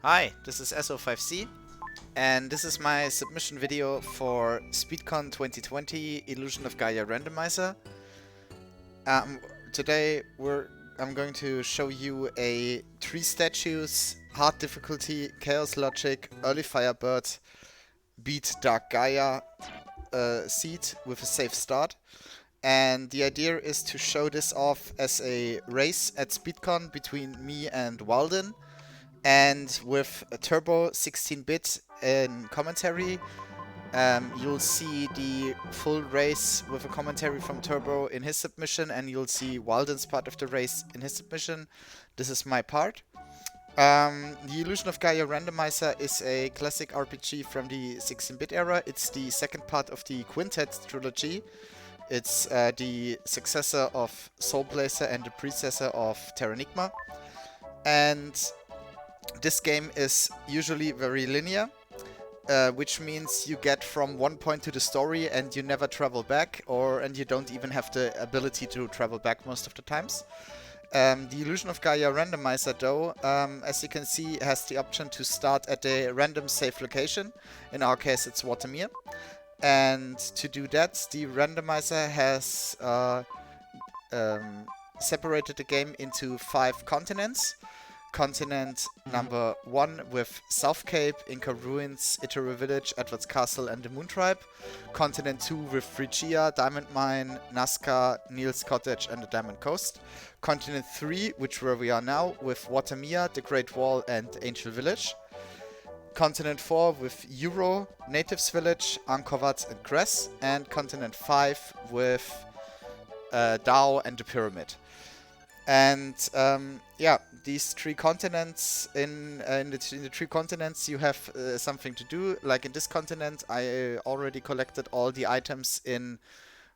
Hi, this is SO5Z, and this is my submission video for Speedcon2020 Illusion of Gaia randomizer. Today I'm going to show you a 3 statues, hard difficulty, chaos logic, early firebird, beat dark Gaia seed with a safe start. And the idea is to show this off as a race at Speedcon between me and Wilddin. And with a turbo 16-bit in commentary, you'll see the full race with a commentary from Turbo in his submission, and you'll see Wilddin's part of the race in his submission. This is my part. The Illusion of Gaia randomizer is a classic RPG from the 16-bit era. It's the second part of the Quintet trilogy. It's the successor of Soul Blazer and the predecessor of Terranigma. And this game is usually very linear, which means you get from one point to the story and you never travel back, and you don't even have the ability to travel back most of the times. The Illusion of Gaia randomizer, though, as you can see, has the option to start at a random safe location. In our case, it's Watermere. And to do that, the randomizer has separated the game into 5 continents. Continent number 1 with South Cape, Inca Ruins, Iteru Village, Edward's Castle and the Moon Tribe. Continent 2 with Phrygia, Diamond Mine, Nazca, Neil's Cottage and the Diamond Coast. Continent 3, which where we are now, with Watermere, the Great Wall and Angel Village. Continent 4 with Euro, Natives Village, Angkor Wat and Cress. And Continent 5 with Dao and the Pyramid. And yeah, these 3 continents, in the 3 continents you have something to do. Like in this continent, I already collected all the items in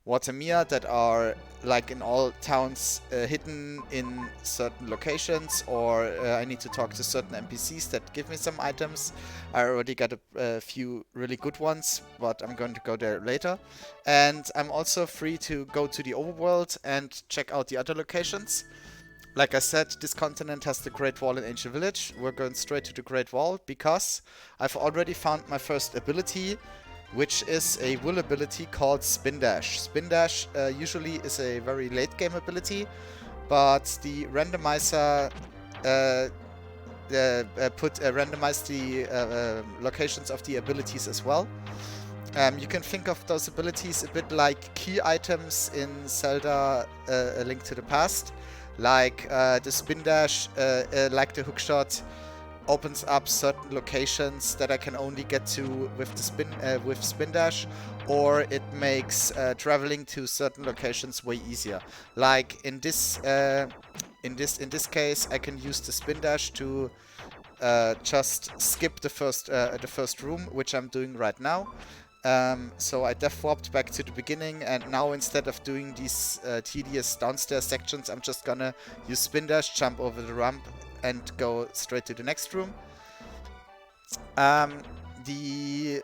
Watermere that are, like in all towns, hidden in certain locations, or I need to talk to certain NPCs that give me some items. I already got a few really good ones, but I'm going to go there later. And I'm also free to go to the overworld and check out the other locations. Like I said, this continent has the Great Wall and Angel Village. We're going straight to the Great Wall because I've already found my first ability, which is a will ability called Spin Dash. Spin Dash usually is a very late game ability, but the randomizer randomized the locations of the abilities as well. You can think of those abilities a bit like key items in Zelda A Link to the Past. Like the Spin Dash, like the Hookshot, opens up certain locations that I can only get to with the Spin Dash, or it makes traveling to certain locations way easier. Like in this case, I can use the Spin Dash to just skip the first room, which I'm doing right now. So I death warped back to the beginning, and now instead of doing these tedious downstairs sections, I'm just gonna use Spin Dash, jump over the ramp, and go straight to the next room. There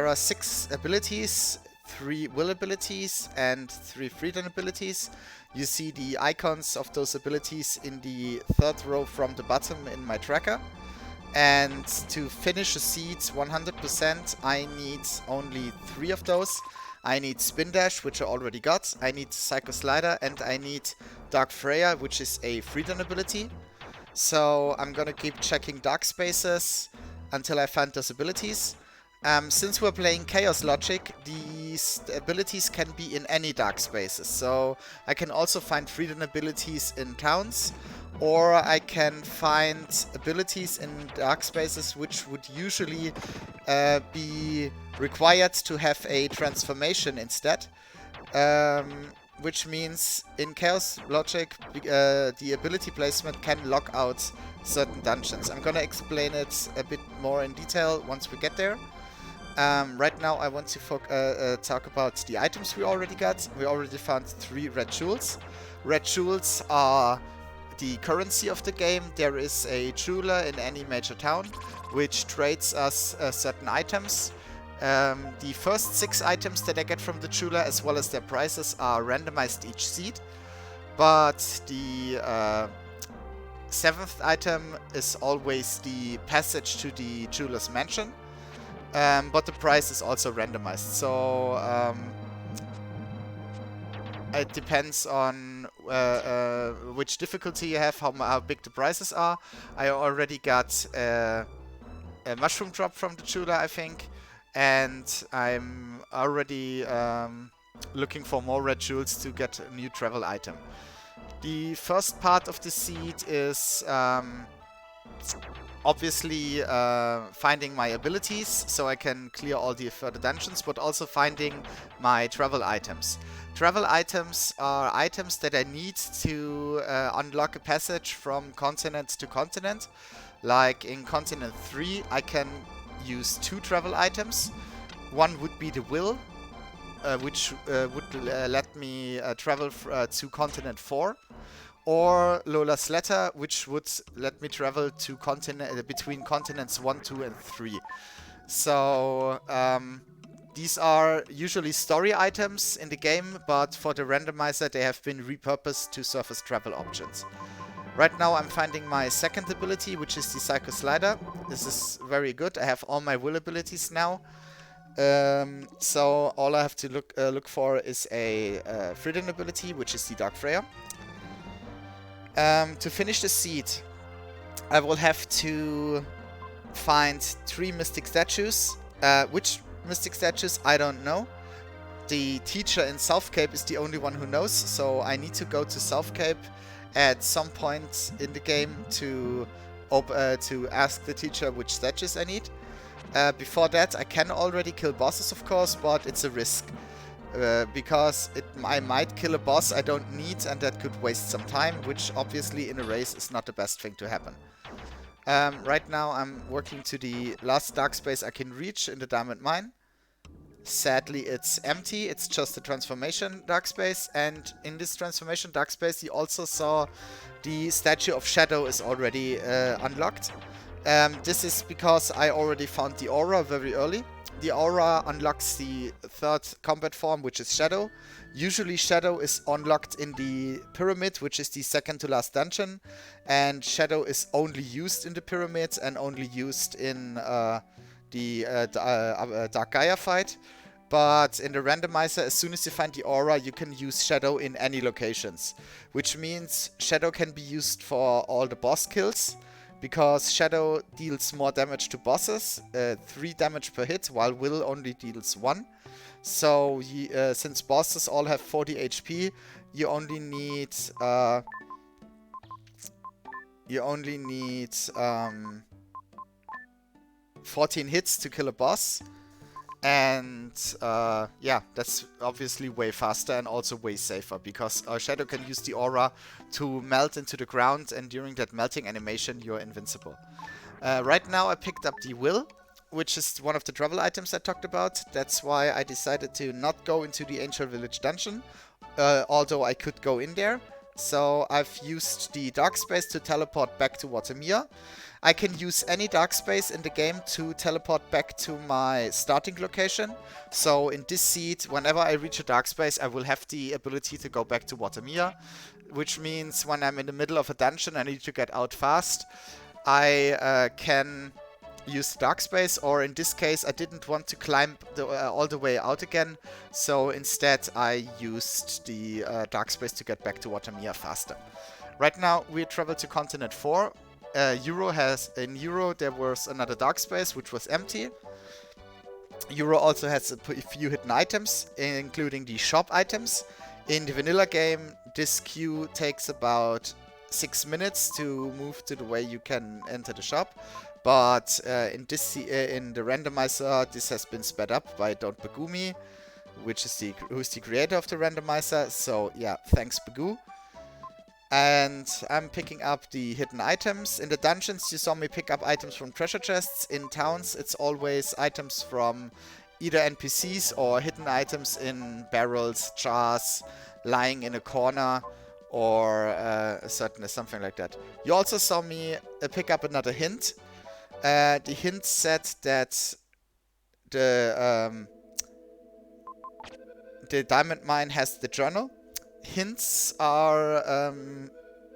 are 6 abilities, 3 will abilities and 3 freedom abilities. You see the icons of those abilities in the 3rd row from the bottom in my tracker. And to finish a seed 100%, I need only 3 of those. I need Spin Dash, which I already got. I need Psycho Slider, and I need Dark Freya, which is a freedom ability. So I'm gonna keep checking dark spaces until I find those abilities. Since we're playing Chaos Logic, these abilities can be in any dark spaces. So I can also find freedom abilities in towns, or I can find abilities in dark spaces which would usually be required to have a transformation instead. Which means in Chaos Logic, the ability placement can lock out certain dungeons. I'm gonna explain it a bit more in detail once we get there. Right now I want to talk about the items we already got. We already found 3 red jewels. Red jewels are the currency of the game. There is a jeweler in any major town which trades us certain items. The first 6 items that I get from the jeweler, as well as their prices, are randomized each seed, but the 7th item is always the passage to the jeweler's mansion, but the price is also randomized. So it depends on which difficulty you have, how big the prices are. I already got a mushroom drop from the jeweler, I think, and I'm already looking for more red jewels to get a new travel item. The first part of the seed is obviously finding my abilities so I can clear all the further dungeons, but also finding my travel items. Travel items are items that I need to unlock a passage from continent to continent. Like in continent 3, I can use 2 travel items. One would be the will, which would let me travel to continent 4. Or Lola's letter, which would let me travel to between continents 1, 2, and 3. So these are usually story items in the game, but for the randomizer they have been repurposed to serve as travel options. Right now I'm finding my second ability, which is the Psycho Slider. This is very good. I have all my will abilities now. So all I have to look for is a Freedom ability, which is the Dark Freya. To finish the seed, I will have to find 3 mystic statues. Which mystic statues, I don't know. The teacher in South Cape is the only one who knows, so I need to go to South Cape at some point in the game to ask the teacher which statues I need. Before that, I can already kill bosses, of course, but it's a risk. Because I might kill a boss I don't need, and that could waste some time, which obviously in a race is not the best thing to happen. Right now I'm working to the last dark space I can reach in the diamond mine. Sadly it's empty, it's just a transformation dark space, and in this transformation dark space you also saw the statue of Shadow is already unlocked. This is because I already found the aura very early. The aura unlocks the 3rd combat form, which is Shadow. Usually Shadow is unlocked in the pyramid, which is the 2nd to last dungeon. And Shadow is only used in the pyramid and only used in the Dark Gaia fight. But in the randomizer, as soon as you find the aura, you can use Shadow in any locations. Which means Shadow can be used for all the boss kills, because Shadow deals more damage to bosses, 3 damage per hit, while Will only deals 1. So since bosses all have 40 HP, you only need 14 hits to kill a boss. And yeah, that's obviously way faster and also way safer, because Shadow can use the aura to melt into the ground, and during that melting animation you're invincible. Right now I picked up the Will, which is one of the travel items I talked about. That's why I decided to not go into the Angel Village dungeon, although I could go in there. So I've used the dark space to teleport back to Watermere. I can use any dark space in the game to teleport back to my starting location. So in this seed, whenever I reach a dark space, I will have the ability to go back to Watermere, which means when I'm in the middle of a dungeon, I need to get out fast, I can use the dark space, or in this case I didn't want to climb all the way out again, so instead I used the dark space to get back to Watermere faster. Right now we travel to continent 4. In Euro there was another dark space which was empty. Euro also has a few hidden items, including the shop items. In the vanilla game this queue takes about 6 minutes to move to the way you can enter the shop. But in the randomizer, this has been sped up by Don't Bagoo Me, who's the creator of the randomizer. So yeah, thanks Bagoo. And I'm picking up the hidden items. In the dungeons, you saw me pick up items from treasure chests. In towns, it's always items from either NPCs or hidden items in barrels, jars, lying in a corner, or something like that. You also saw me pick up another hint. The hint said that the diamond mine has the journal. Hints are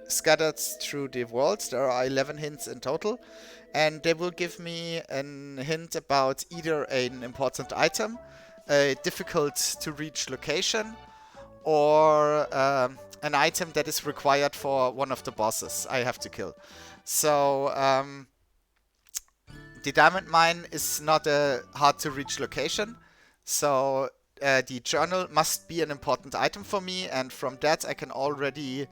scattered through the world. There are 11 hints in total, and they will give me a hint about either an important item, a difficult to reach location, or an item that is required for one of the bosses I have to kill. So the diamond mine is not a hard to reach location, so the journal must be an important item for me, and from that I can already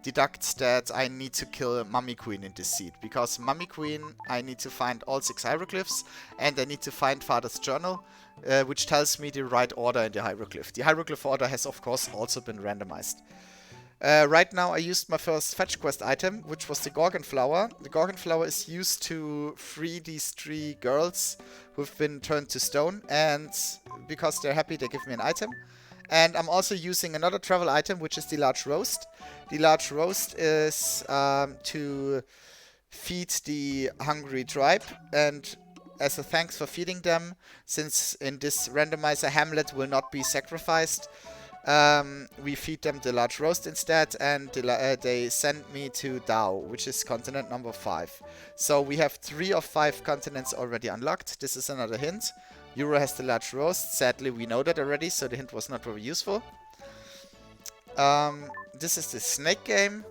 deduct that I need to kill Mummy Queen in this seed, because Mummy Queen, I need to find all 6 hieroglyphs, and I need to find Father's journal, which tells me the right order in the hieroglyph. The hieroglyph order has of course also been randomized. Right now I used my first fetch quest item, which was the Gorgon Flower. The Gorgon Flower is used to free these 3 girls who've been turned to stone, and because they're happy they give me an item. And I'm also using another travel item, which is the Large Roast. The Large Roast is to feed the hungry tribe, and as a thanks for feeding them, since in this randomizer Hamlet will not be sacrificed, we feed them the Large Roast instead, and they send me to Dao, which is continent number 5. So we have 3 of 5 continents already unlocked. This is another hint. Euro has the Large Roast. Sadly, we know that already, so the hint was not very useful. This is the snake game.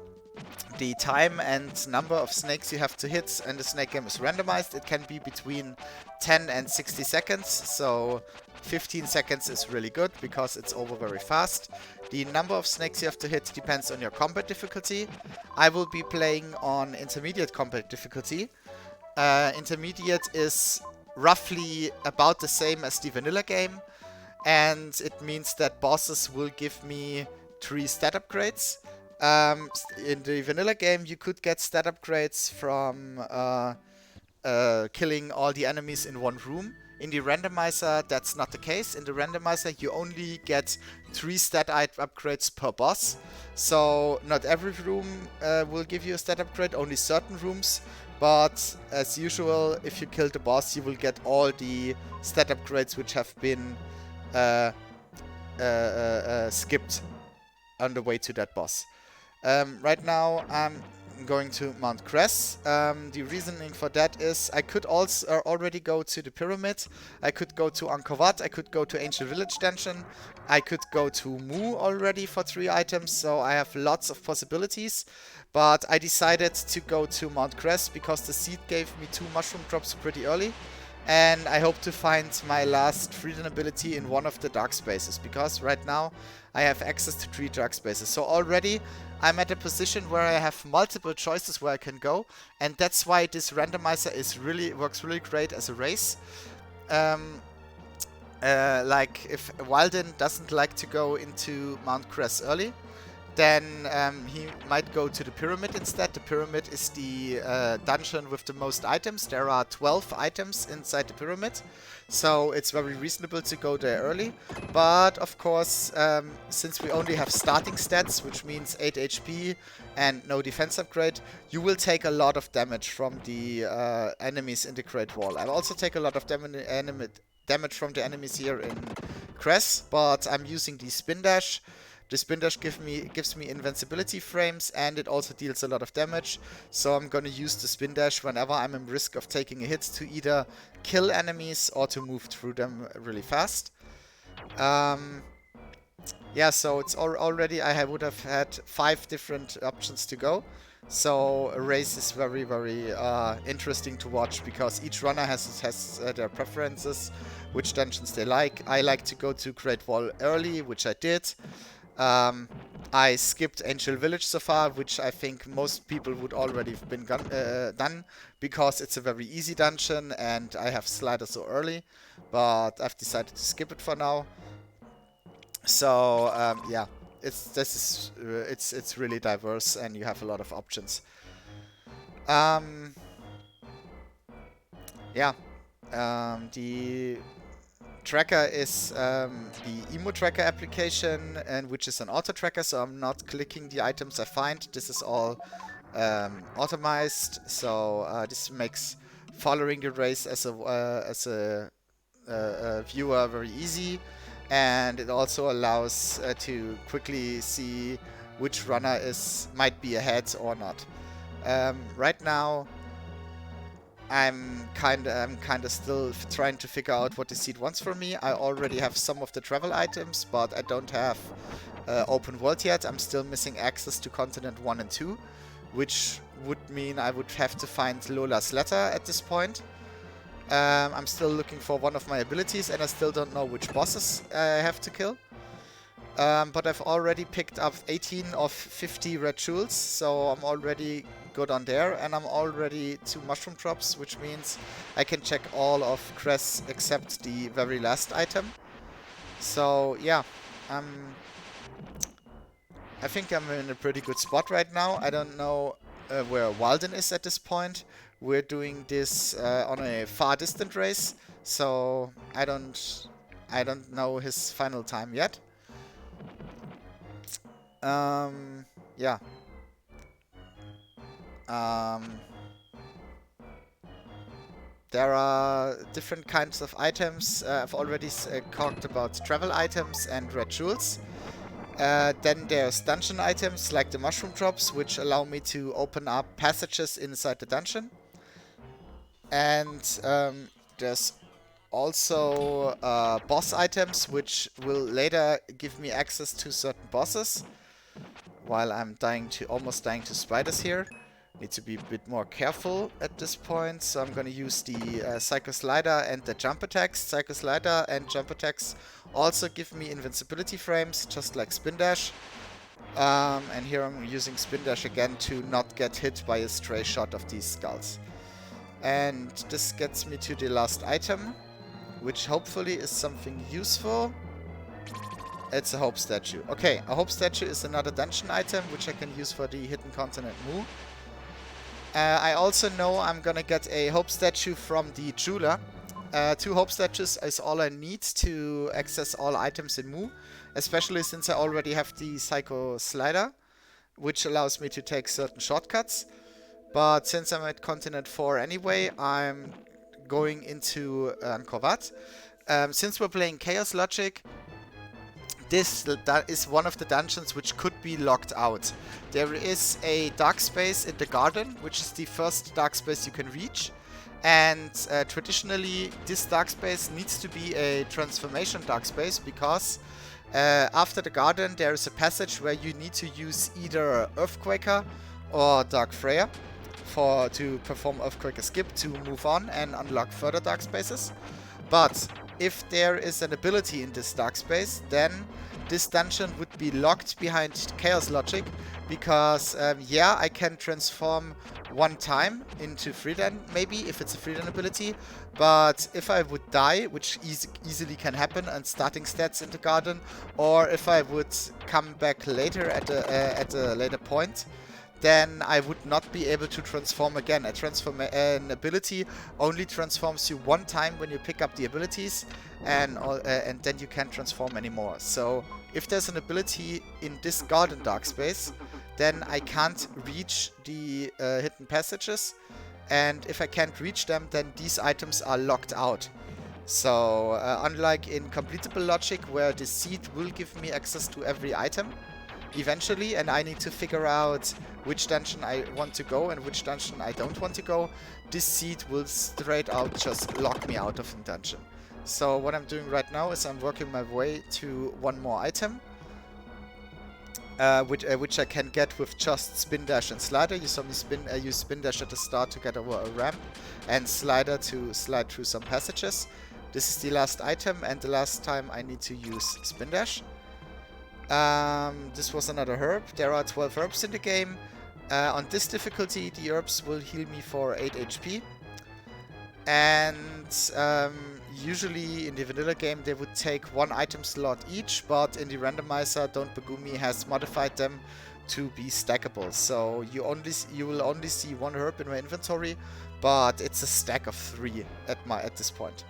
The time and number of snakes you have to hit and the snake game is randomized. It can be between 10 and 60 seconds, so 15 seconds is really good because it's over very fast. The number of snakes you have to hit depends on your combat difficulty. I will be playing on intermediate combat difficulty. Intermediate is roughly about the same as the vanilla game, and it means that bosses will give me 3 stat upgrades. In the vanilla game you could get stat upgrades from killing all the enemies in one room. In the randomizer that's not the case. In the randomizer you only get 3 stat upgrades per boss. So not every room will give you a stat upgrade, only certain rooms. But as usual, if you kill the boss, you will get all the stat upgrades which have been skipped on the way to that boss. Right now I'm going to Mount Cress. The reasoning for that is I could also already go to the pyramid. I could go to Angkor Wat. I could go to Ancient Village Dungeon. I could go to Mu already for 3 items, so I have lots of possibilities. But I decided to go to Mount Cress because the seed gave me 2 mushroom drops pretty early. And I hope to find my last freedom ability in one of the dark spaces, because right now I have access to 3 dark spaces. So already I'm at a position where I have multiple choices where I can go, and that's why this randomizer is works really great as a race. Like if Wilddin doesn't like to go into Mount Cress early, then he might go to the pyramid instead. The pyramid is the dungeon with the most items. There are 12 items inside the pyramid, so it's very reasonable to go there early. But of course, since we only have starting stats, which means 8 HP and no defense upgrade, you will take a lot of damage from the enemies in the Great Wall. I'll also take a lot of damage from the enemies here in Cress, but I'm using the Spin Dash. The Spin Dash gives me invincibility frames, and it also deals a lot of damage. So I'm gonna use the Spin Dash whenever I'm in risk of taking a hit to either kill enemies or to move through them really fast. Yeah, so it's already I would have had 5 different options to go. So a race is very, very interesting to watch, because each runner has their preferences, which dungeons they like. I like to go to Great Wall early, which I did. I skipped Angel Village so far, which I think most people would already have been done, because it's a very easy dungeon and I have sliders so early, but I've decided to skip it for now. So yeah, it's really diverse and you have a lot of options. Yeah, the tracker is the Emo Tracker application, and which is an auto tracker, so I'm not clicking the items I find. This is all automized, so this makes following the race as a viewer very easy, and it also allows to quickly see which runner might be ahead or not. Right now, I'm kinda still trying to figure out what the seed wants from me. I already have some of the travel items, but I don't have open world yet. I'm still missing access to continent 1 and 2, which would mean I would have to find Lola's letter at this point. I'm still looking for one of my abilities, and I still don't know which bosses I have to kill. But I've already picked up 18 of 50 red jewels, so I'm already good on there, and I'm already 2 mushroom drops, which means I can check all of Cress except the very last item. So yeah, I think I'm in a pretty good spot right now. I don't know where Wilddin is at this point. We're doing this on a far distant race, so I don't know his final time yet. Yeah. There are different kinds of items. I've already talked about travel items and red jewels. Then there's dungeon items like the mushroom drops, which allow me to open up passages inside the dungeon. And there's also boss items, which will later give me access to certain bosses. While I'm almost dying to spiders here. Need to be a bit more careful at this point, so I'm gonna use the Psycho Slider and the jump attacks. Psycho Slider and jump attacks also give me invincibility frames, just like Spin Dash. And here I'm using Spin Dash again to not get hit by a stray shot of these skulls. And this gets me to the last item, which hopefully is something useful. It's a hope statue. Okay, a hope statue is another dungeon item, which I can use for the hidden continent Mu. I also know I'm gonna get a hope statue from the jeweler. 2 hope statues is all I need to access all items in Mu, especially since I already have the Psycho Slider, which allows me to take certain shortcuts. But since I'm at continent 4 anyway, I'm going into Angkor Wat. Since we're playing Chaos Logic, that is one of the dungeons which could be locked out. There is a dark space in the garden, which is the first dark space you can reach. And traditionally, this dark space needs to be a transformation dark space, because after the garden there is a passage where you need to use either Earthquaker or Dark Freya to perform Earthquaker skip to move on and unlock further dark spaces. But if there is an ability in this dark space, then this dungeon would be locked behind Chaos Logic, because yeah, I can transform one time into Freedan, maybe, if it's a Freedan ability, but if I would die, which easily can happen, and starting stats in the garden, or if I would come back later at a later point, then I would not be able to transform again. An ability only transforms you one time when you pick up the abilities, and then you can't transform anymore. So if there's an ability in this garden dark space, then I can't reach the hidden passages, and if I can't reach them, then these items are locked out. So unlike in completable logic, where the seed will give me access to every item eventually, and I need to figure out which dungeon I want to go and which dungeon I don't want to go, this seed will straight out just lock me out of the dungeon. So what I'm doing right now is I'm working my way to one more item, which I can get with just Spin Dash and Slider. You saw me use Spin Dash at the start to get over a ramp, and Slider to slide through some passages. This is the last item, and the last time I need to use Spin Dash. This was another herb. There are 12 herbs in the game. On this difficulty, the herbs will heal me for 8 HP. And usually in the vanilla game they would take 1 item slot each, but in the randomizer, Don't Begumi has modified them to be stackable. So you will only see 1 herb in my inventory, but it's a stack of 3 at this point.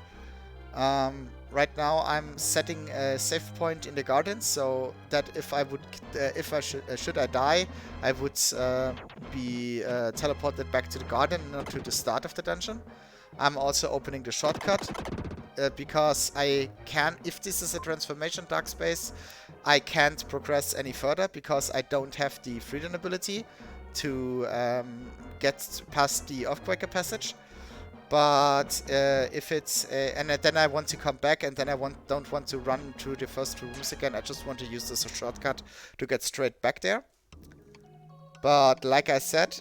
Right now I'm setting a save point in the garden, so that if I die, I would be teleported back to the garden, not to the start of the dungeon. I'm also opening the shortcut, because I can, if this is a transformation dark space, I can't progress any further because I don't have the freedom ability to get past the Earthquaker passage. But if it's and then I want to come back, and then I don't want to run through the first 2 rooms again. I just want to use this as a shortcut to get straight back there. But like I said,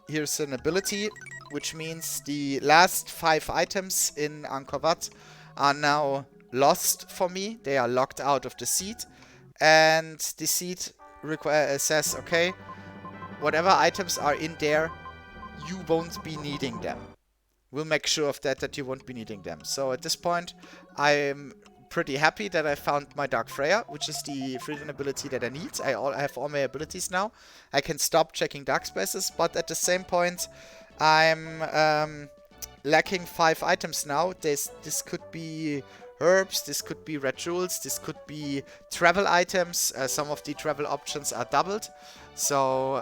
here's an ability, which means the last 5 items in Angkor Wat are now lost for me. They are locked out of the seed, and the seed says, okay, whatever items are in there, you won't be needing them. We'll make sure of that you won't be needing them. So at this point, I'm pretty happy that I found my Dark Freya, which is the freedom ability that I need. I have all my abilities now. I can stop checking dark spaces, but at the same point, I'm lacking 5 items now. This could be herbs, this could be red jewels, this could be travel items. Some of the travel options are doubled. So,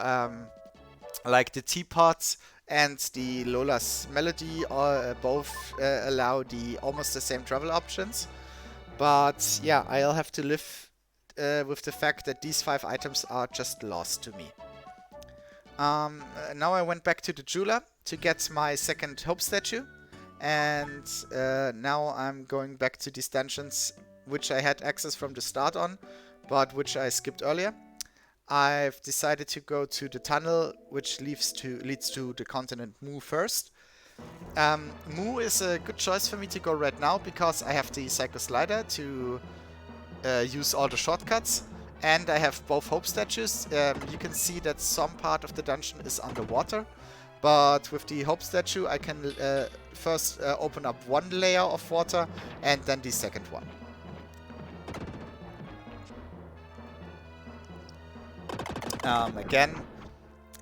like the teapot and the Lola's Melody both allow almost the same travel options. But yeah, I'll have to live with the fact that these 5 items are just lost to me. Now I went back to the jeweler to get my second Hope statue. And now I'm going back to these dungeons, which I had access from the start on, but which I skipped earlier. I've decided to go to the tunnel, which leads to the continent Mu first. Mu is a good choice for me to go right now, because I have the Psycho Slider to use all the shortcuts, and I have both Hope statues. You can see that some part of the dungeon is underwater, but with the Hope statue I can first open up one layer of water and then the second one. Again,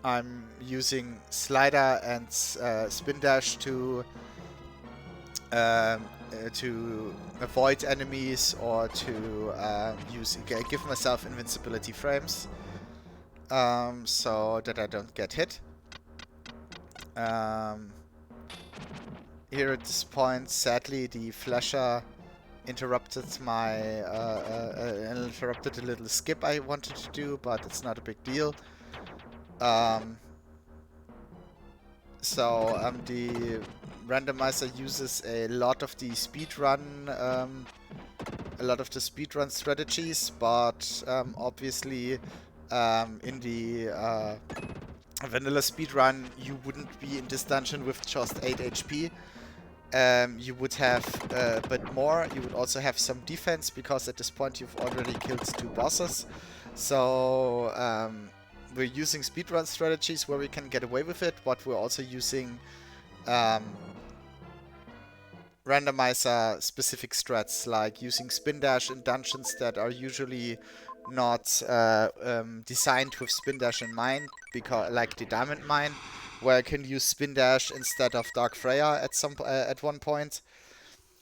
I'm using Slider and Spin Dash to avoid enemies, or to give myself invincibility frames, so that I don't get hit. Here at this point, sadly, the flasher interrupted interrupted a little skip I wanted to do, but it's not a big deal. The randomizer uses a lot of the speedrun strategies, but obviously in the vanilla speedrun you wouldn't be in this dungeon with just 8 HP. You would have a bit more. You would also have some defense, because at this point you've already killed 2 bosses. So we're using speedrun strategies where we can get away with it, but we're also using randomizer specific strats, like using spin dash in dungeons that are usually not designed with spin dash in mind, because like the diamond mine, where I can use spin dash instead of Dark Freya at one point,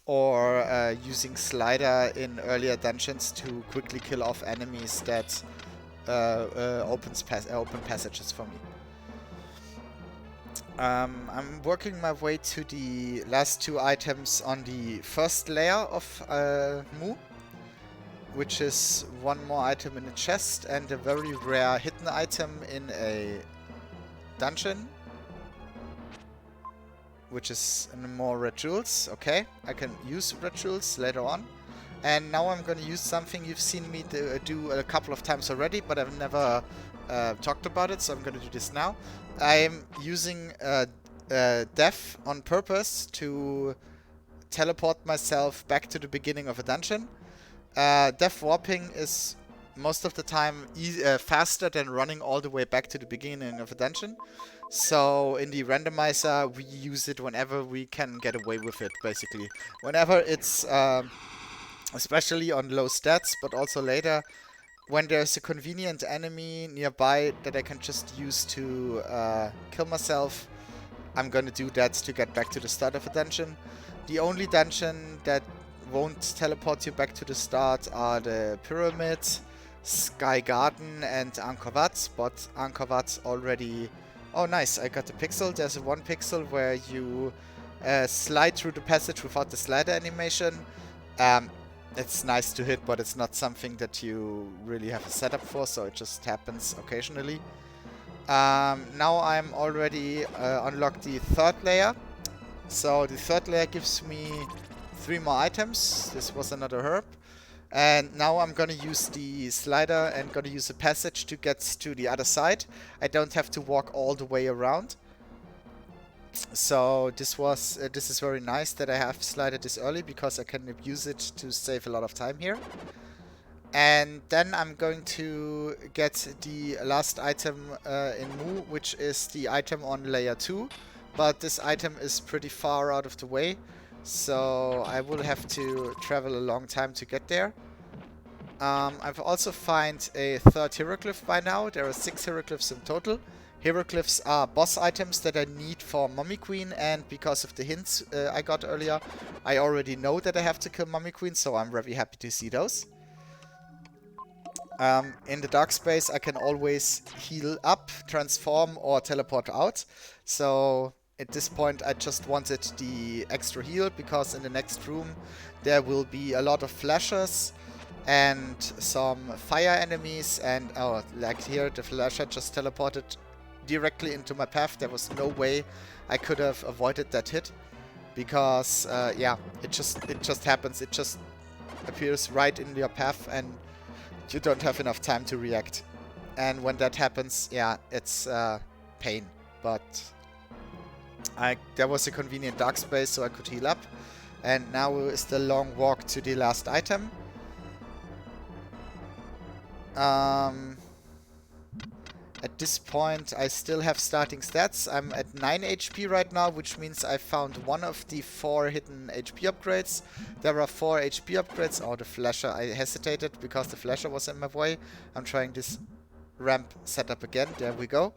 or using Slider in earlier dungeons to quickly kill off enemies that open passages for me. I'm working my way to the last 2 items on the first layer of Mu, which is 1 more item in a chest and a very rare hidden item in a dungeon, which is more red jewels. Okay, I can use red jewels later on. And now I'm going to use something you've seen me do a couple of times already, but I've never talked about it, so I'm going to do this now. I'm using Death on purpose to teleport myself back to the beginning of a dungeon. Death warping is most of the time faster than running all the way back to the beginning of a dungeon. So in the randomizer, we use it whenever we can get away with it, basically. Whenever it's, especially on low stats, but also later, when there's a convenient enemy nearby that I can just use to kill myself, I'm gonna do that to get back to the start of a dungeon. The only dungeon that won't teleport you back to the start are the Pyramid, Sky Garden, and Angkor Wat, but Angkor Wat already... Oh, nice, I got the pixel. There's a 1 pixel where you slide through the passage without the slider animation. It's nice to hit, but it's not something that you really have a setup for, so it just happens occasionally. Now I'm already unlocked the third layer. So the third layer gives me 3 more items. This was another herb. And now I'm gonna use the slider and gonna use a passage to get to the other side. I don't have to walk all the way around. So this is very nice that I have slided this early, because I can use it to save a lot of time here. And then I'm going to get the last item in Mu, which is the item on layer 2. But this item is pretty far out of the way, so I will have to travel a long time to get there. I've also found a third hieroglyph by now. There are 6 hieroglyphs in total. Hieroglyphs are boss items that I need for Mummy Queen, and because of the hints I got earlier, I already know that I have to kill Mummy Queen, so I'm very happy to see those. In the dark space, I can always heal up, transform, or teleport out. So at this point, I just wanted the extra heal, because in the next room there will be a lot of flashers and some fire enemies. And oh, like here, the flasher just teleported directly into my path. There was no way I could have avoided that hit, because yeah, it just happens. It just appears right in your path, and you don't have enough time to react. And when that happens, yeah, it's pain. But there was a convenient dark space, so I could heal up. And now is the long walk to the last item. At this point, I still have starting stats. I'm at 9 HP right now, which means I found one of the 4 hidden HP upgrades. There are 4 HP upgrades. Oh, the flasher. I hesitated because the flasher was in my way. I'm trying this ramp setup again. There we go.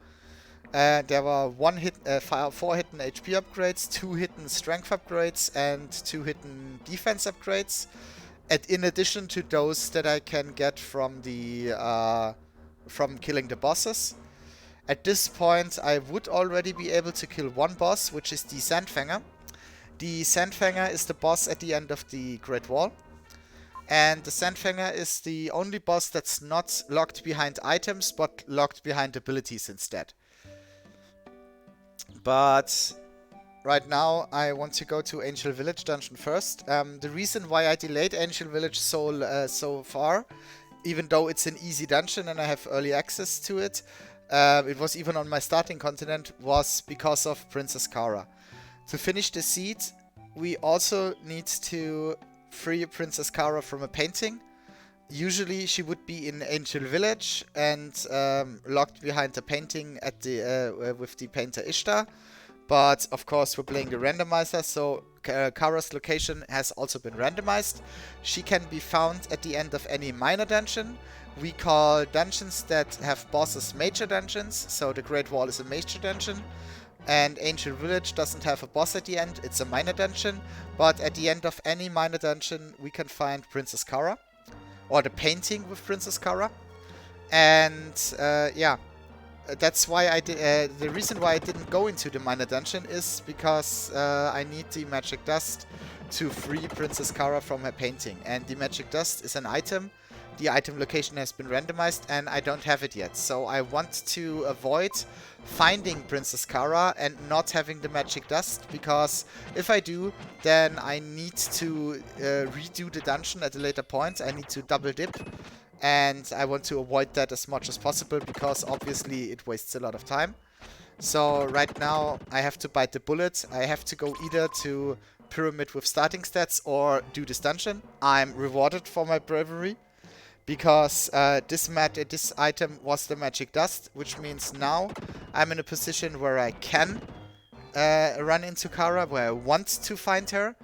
There were 4 hidden HP upgrades, 2 hidden strength upgrades, and 2 hidden defense upgrades. And in addition to those that I can get from the from killing the bosses. At this point, I would already be able to kill one boss, which is the Sandfanger. The Sandfanger is the boss at the end of the Great Wall. And the Sandfanger is the only boss that's not locked behind items, but locked behind abilities instead. But right now, I want to go to Angel Village dungeon first. The reason why I delayed Angel Village so far, even though it's an easy dungeon and I have early access to it, it was even on my starting continent, was because of Princess Cara. To finish the seed, we also need to free Princess Cara from a painting. Usually she would be in Angel Village and locked behind a painting at the with the painter Ishtar. But of course we're playing the randomizer, so Kara's location has also been randomized. She can be found at the end of any minor dungeon. We call dungeons that have bosses major dungeons, so the Great Wall is a major dungeon. And Angel Village doesn't have a boss at the end, it's a minor dungeon. But at the end of any minor dungeon we can find Princess Cara, or the painting with Princess Cara. And yeah, that's why I did. The reason why I didn't go into the minor dungeon is because I need the magic dust to free Princess Cara from her painting. And the magic dust is an item. The item location has been randomized and I don't have it yet. So I want to avoid finding Princess Cara and not having the magic dust, because if I do, then I need to redo the dungeon at a later point. I need to double dip. And I want to avoid that as much as possible, because obviously it wastes a lot of time. So right now I have to bite the bullet. I have to go either to Pyramid with starting stats or do this dungeon. I'm rewarded for my bravery, because this item was the magic dust, which means now I'm in a position where I can run into Cara, where I want to find her.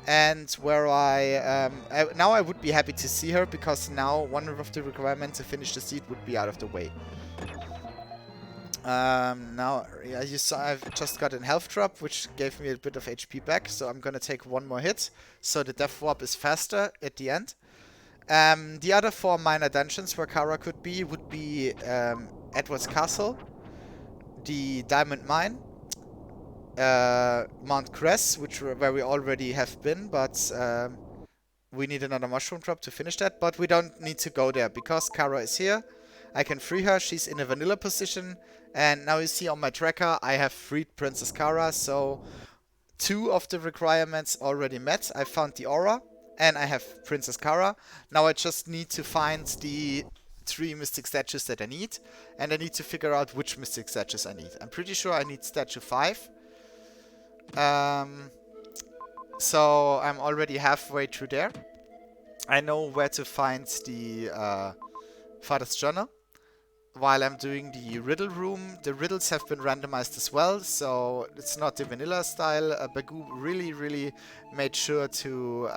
And where now I would be happy to see her, because now one of the requirements to finish the seed would be out of the way. Now, yeah, you saw I've just got a health drop, which gave me a bit of HP back, so I'm gonna take one more hit, so the death warp is faster at the end. The other 4 minor dungeons where Cara could be would be Edward's Castle, the Diamond Mine, Mount Cress, where we already have been, but we need another mushroom drop to finish that. But we don't need to go there because Kara is here. I can free her. She's in a vanilla position. And now you see on my tracker, I have freed Princess Kara. So 2 of the requirements already met. I found the aura and I have Princess Kara. Now I just need to find the 3 mystic statues that I need. And I need to figure out which mystic statues I need. I'm pretty sure I need statue 5. So I'm already halfway through there. I know where to find the Father's Journal. While I'm doing the riddle room, the riddles have been randomized as well, so it's not the vanilla style. Bagu really made sure to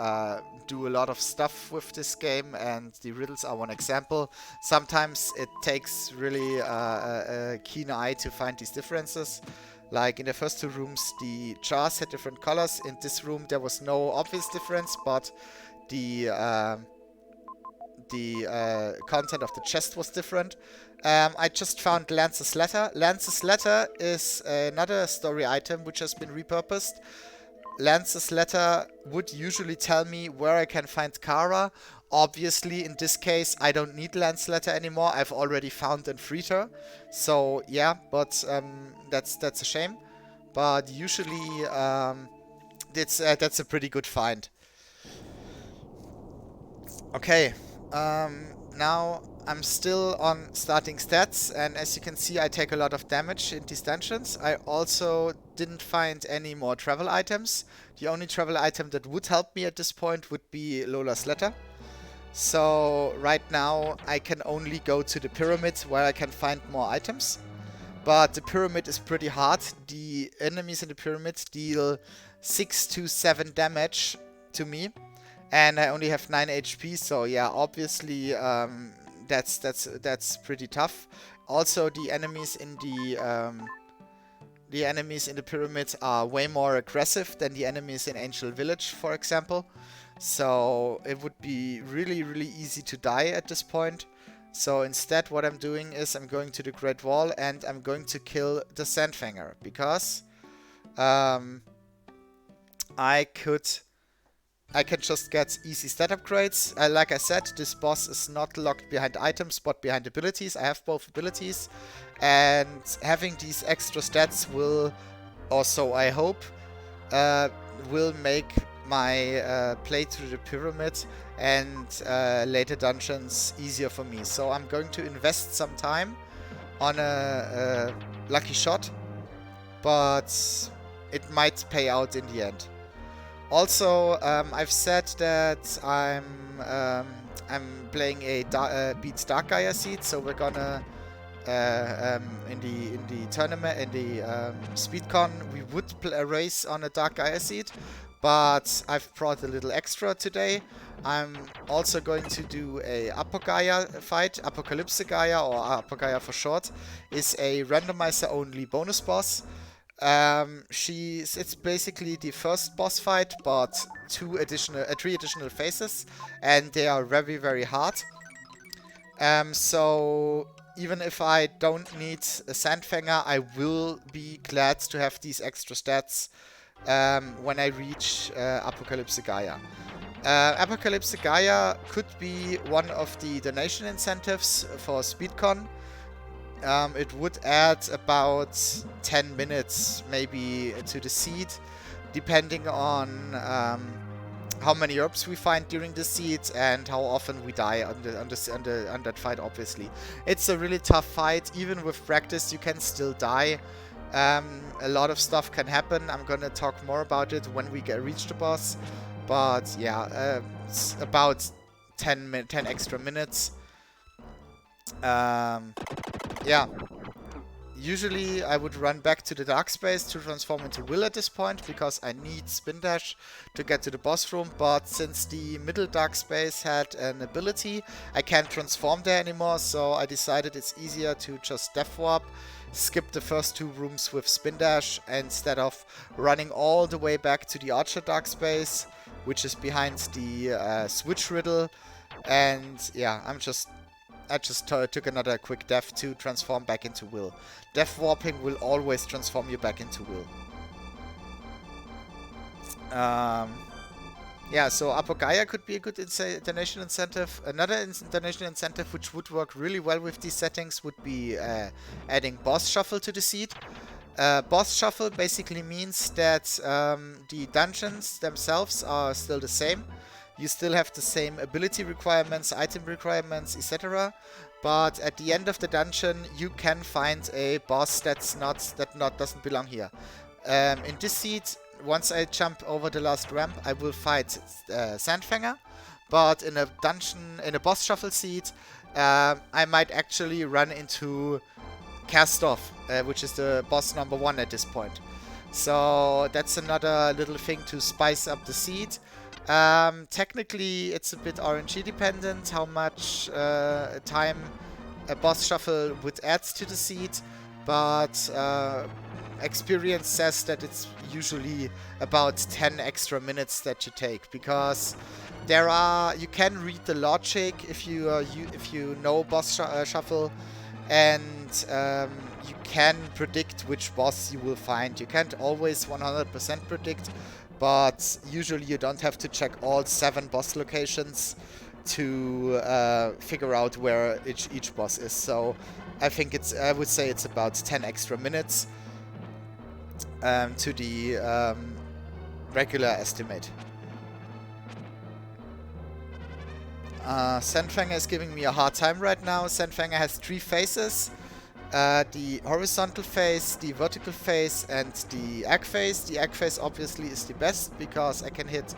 do a lot of stuff with this game, and the riddles are one example. Sometimes it takes really a keen eye to find these differences. Like in the first 2 rooms, the jars had different colors. In this room, there was no obvious difference, but the content of the chest was different. I just found Lance's letter. Lance's letter is another story item which has been repurposed. Lance's letter would usually tell me where I can find Kara. Obviously, in this case, I don't need Lance's letter anymore. I've already found and freed her. So, yeah, but that's a shame. But usually, that's a pretty good find. Okay, now I'm still on starting stats, and as you can see, I take a lot of damage in these dungeons. I also didn't find any more travel items. The only travel item that would help me at this point would be Lola's letter. So right now I can only go to the pyramid where I can find more items. But the pyramid is pretty hard. The enemies in the pyramid deal 6 to 7 damage to me. And I only have 9 HP, so yeah, obviously that's pretty tough. Also, the enemies in the pyramid are way more aggressive than the enemies in Angel Village, for example. So it would be really easy to die at this point. So instead, what I'm doing is I'm going to the Great Wall and I'm going to kill the Sandfanger because I can just get easy stat upgrades. Like I said, this boss is not locked behind items, but behind abilities. I have both abilities. And having these extra stats will, or so I hope, will make my play through the pyramid and later dungeons easier for me. So I'm going to invest some time on a lucky shot, but it might pay out in the end. Also, I've said that I'm playing a Beats Dark Gaia seed, so we're gonna in the tournament, in the Speedcon, we would play a race on a Dark Gaia seed, but I've brought a little extra today. I'm also going to do a Gaia fight. Apocalypse Gaia, or Gaia for short, is a randomizer only bonus boss. It's basically the first boss fight, but 3 additional phases, and they are very hard. So even if I don't need a Sandfanger, I will be glad to have these extra stats when I reach Apocalypse Gaia. Apocalypse Gaia could be one of the donation incentives for Speedcon. It would add about 10 minutes maybe to the seed, depending on how many herbs we find during the seed and how often we die on that fight. Obviously, it's a really tough fight. Even with practice, you can still die. A lot of stuff can happen. I'm gonna talk more about it when we reach the boss. But yeah, it's about 10 extra minutes. Yeah, usually I would run back to the dark space to transform into Will at this point, because I need Spin Dash to get to the boss room, but since the middle dark space had an ability, I can't transform there anymore, so I decided it's easier to just Death Warp, skip the first 2 rooms with Spin Dash, instead of running all the way back to the Archer dark space, which is behind the Switch Riddle, and yeah, I just took another quick death to transform back into Will. Death Warping will always transform you back into Will. Yeah, so Apocalypse Gaia could be a good donation incentive. Another donation incentive which would work really well with these settings would be adding boss shuffle to the seed. Boss shuffle basically means that the dungeons themselves are still the same. You still have the same ability requirements, item requirements, etc. But at the end of the dungeon, you can find a boss doesn't belong here. In this seed, once I jump over the last ramp, I will fight Sandfanger. But in a dungeon, in a boss shuffle seed, I might actually run into Cast Off, which is the boss number 1 at this point. So that's another little thing to spice up the seed. Technically, it's a bit RNG dependent how much time a boss shuffle would add to the seed, but experience says that it's usually about 10 extra minutes that you take, because you can read the logic if you know boss shuffle, and you can predict which boss you will find. You can't always 100% predict, but usually you don't have to check all 7 boss locations to figure out where each boss is. So I think I would say it's about 10 extra minutes to the regular estimate. Sandfanger is giving me a hard time right now. Sandfanger has 3 phases. The horizontal phase, the vertical phase, and the egg phase. The egg phase obviously is the best because I can hit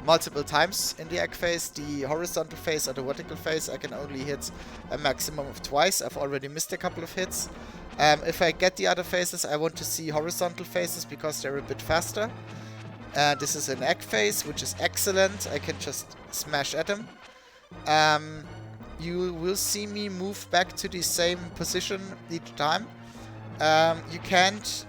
multiple times in the egg phase. The horizontal phase or the vertical phase I can only hit a maximum of twice. I've already missed a couple of hits. If I get the other phases, I want to see horizontal phases because they're a bit faster. This is an egg phase, which is excellent. I can just smash at them. You will see me move back to the same position each time. You can't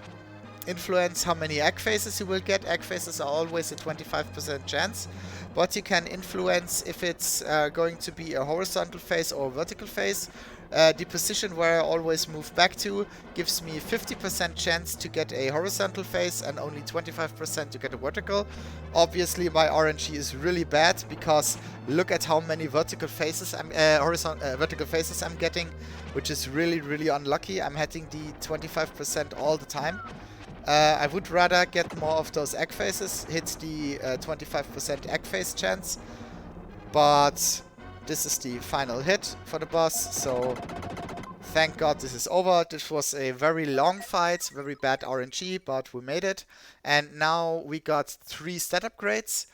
influence how many egg phases you will get. Egg phases are always a 25% chance. But you can influence if it's going to be a horizontal phase or a vertical phase. The position where I always move back to gives me 50% chance to get a horizontal phase and only 25% to get a vertical. Obviously my RNG is really bad because look at how many vertical phases I'm getting, which is really, really unlucky. I'm hitting the 25% all the time. I would rather get more of those egg phases, hit the 25% egg phase chance, but this is the final hit for the boss, so thank God this is over. This was a very long fight, very bad RNG, but we made it. And now we got 3 stat upgrades.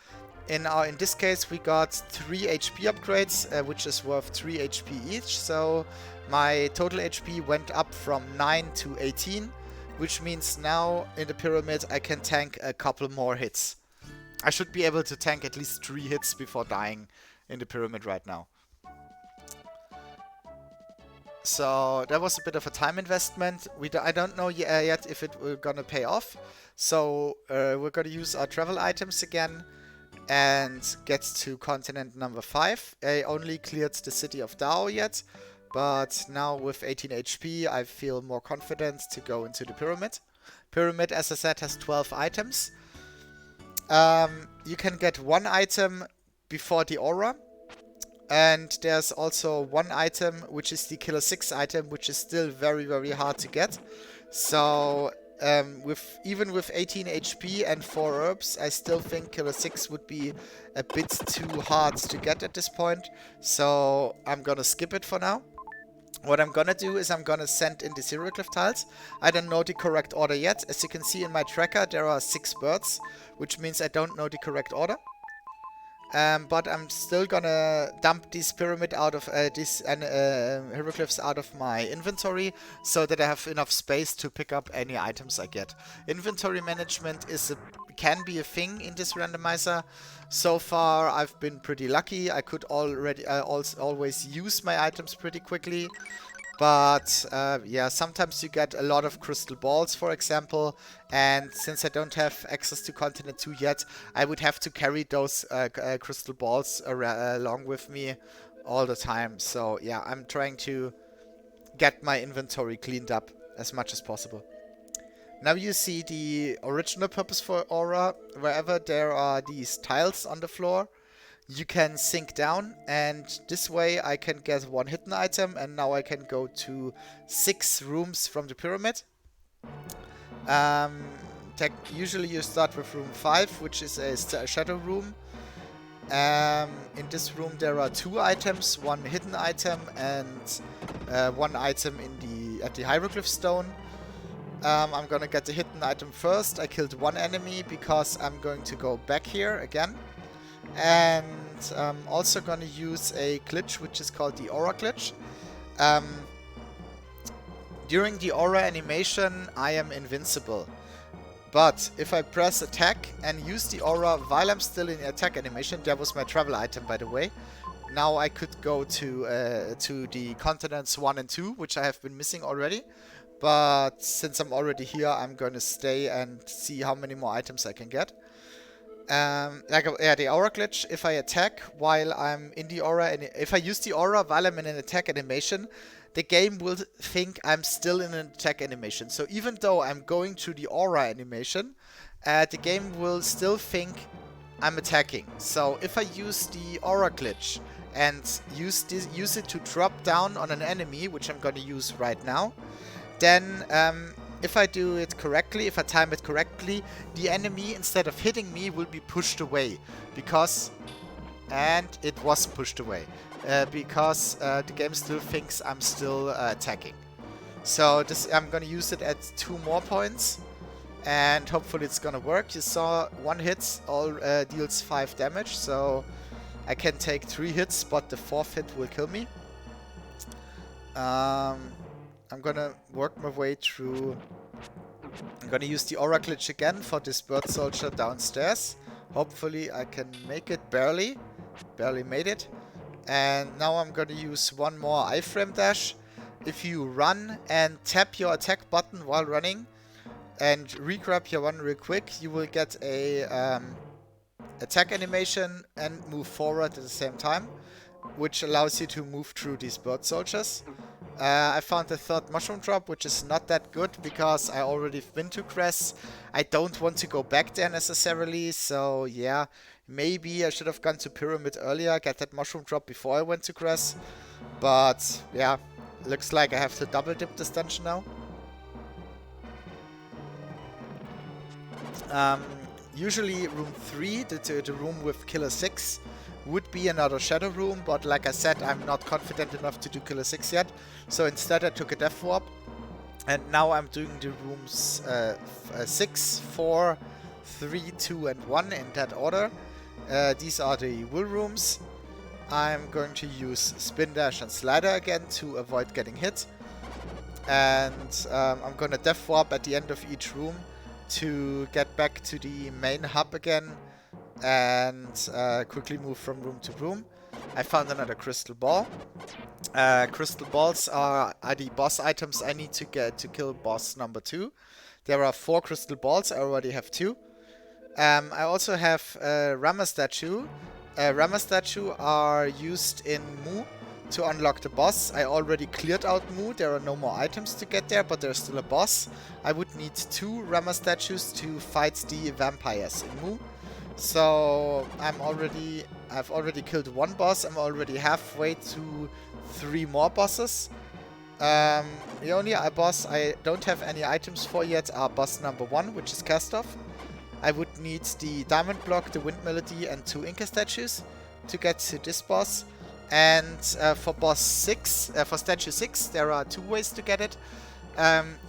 In this case we got 3 HP upgrades, which is worth 3 HP each. So my total HP went up from 9 to 18, which means now in the pyramid I can tank a couple more hits. I should be able to tank at least 3 hits before dying in the pyramid right now. So that was a bit of a time investment. I don't know yet if it will gonna pay off. So we're gonna use our travel items again and get to continent number 5. I only cleared the city of Dao yet, but now with 18 HP I feel more confident to go into the pyramid. Pyramid, as I said, has 12 items. You can get 1 item before the aura. And there's also 1 item, which is the Killer 6 item, which is still very, very hard to get. So, even with 18 HP and 4 herbs, I still think Killer 6 would be a bit too hard to get at this point. So, I'm gonna skip it for now. What I'm gonna do is I'm gonna send in the hieroglyph tiles. I don't know the correct order yet. As you can see in my tracker, there are 6 birds, which means I don't know the correct order. But I'm still gonna dump this pyramid out of hieroglyphs out of my inventory so that I have enough space to pick up any items I get. Inventory management can be a thing in this randomizer. So far I've been pretty lucky. I could always use my items pretty quickly. But yeah, sometimes you get a lot of crystal balls, for example, and since I don't have access to Continent 2 yet, I would have to carry those crystal balls along with me all the time. So yeah, I'm trying to get my inventory cleaned up as much as possible. Now you see the original purpose for aura. Wherever there are these tiles on the floor, you can sink down, and this way I can get one hidden item, and now I can go to 6 rooms from the pyramid. Usually you start with room 5, which is a shadow room. In this room there are 2 items, one hidden item and one item at the hieroglyph stone. I'm gonna get the hidden item first. I killed one enemy because I'm going to go back here again. And I'm also gonna use a glitch which is called the aura glitch. During the aura animation I am invincible. But if I press attack and use the aura while I'm still in attack animation, that was my travel item by the way. Now I could go to the continents 1 and 2, which I have been missing already. But since I'm already here, I'm gonna stay and see how many more items I can get. The aura glitch, if I attack while I'm in the aura, and if I use the aura while I'm in an attack animation, the game will think I'm still in an attack animation. So even though I'm going through the aura animation, the game will still think I'm attacking. So if I use the aura glitch and use it to drop down on an enemy, which I'm going to use right now, then if I do it correctly, if I time it correctly, the enemy, instead of hitting me, will be pushed away. And it was pushed away. Because the game still thinks I'm still attacking. So I'm gonna use it at 2 more points, and hopefully it's gonna work. You saw 1 hit deals 5 damage, so I can take 3 hits, but the 4th hit will kill me. I'm gonna work my way through. I'm gonna use the aura glitch again for this bird soldier downstairs. Hopefully I can make it. Barely made it. And now I'm gonna use one more iframe dash. If you run and tap your attack button while running and re-grab your one real quick, you will get a attack animation and move forward at the same time, which allows you to move through these bird soldiers. I found the 3rd mushroom drop, which is not that good because I already been to Cress. I don't want to go back there necessarily, so yeah. Maybe I should have gone to Pyramid earlier, get that mushroom drop before I went to Cress. But yeah, looks like I have to double dip this dungeon now. Usually room 3, the room with Killer 6, would be another shadow room, but like I said, I'm not confident enough to do Killer 6 yet. So instead I took a death warp, and now I'm doing the rooms 6, 4, 3, 2 and 1 in that order. These are the will rooms. I'm going to use spin dash and slider again to avoid getting hit. And I'm gonna death warp at the end of each room to get back to the main hub again and quickly move from room to room. I found another crystal ball. Crystal balls are the boss items I need to get to kill boss number 2. There are 4 crystal balls. I already have 2. I also have a Rama statue. Rama statue are used in Mu to unlock the boss. I already cleared out Mu. There are no more items to get there, but there's still a boss. I would need 2 Rama statues to fight the vampires in Mu. So I've already killed 1 boss. I'm already halfway to 3 more bosses. The only boss I don't have any items for yet are boss number 1, which is Castov. I would need the diamond block, the wind melody, and 2 Inca statues to get to this boss. And for boss 6, for statue 6, there are 2 ways to get it.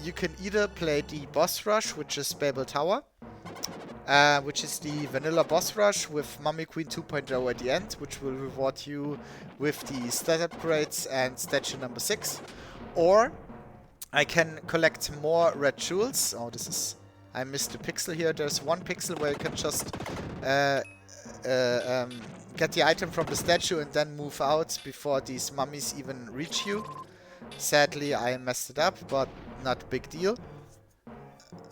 You can either play the boss rush, which is Babel Tower, which is the vanilla boss rush with Mummy Queen 2.0 at the end, which will reward you with the stat upgrades and statue number 6. Or I can collect more red jewels. Oh, I missed a pixel here. There's 1 pixel where you can just get the item from the statue and then move out before these mummies even reach you. Sadly, I messed it up, but not a big deal.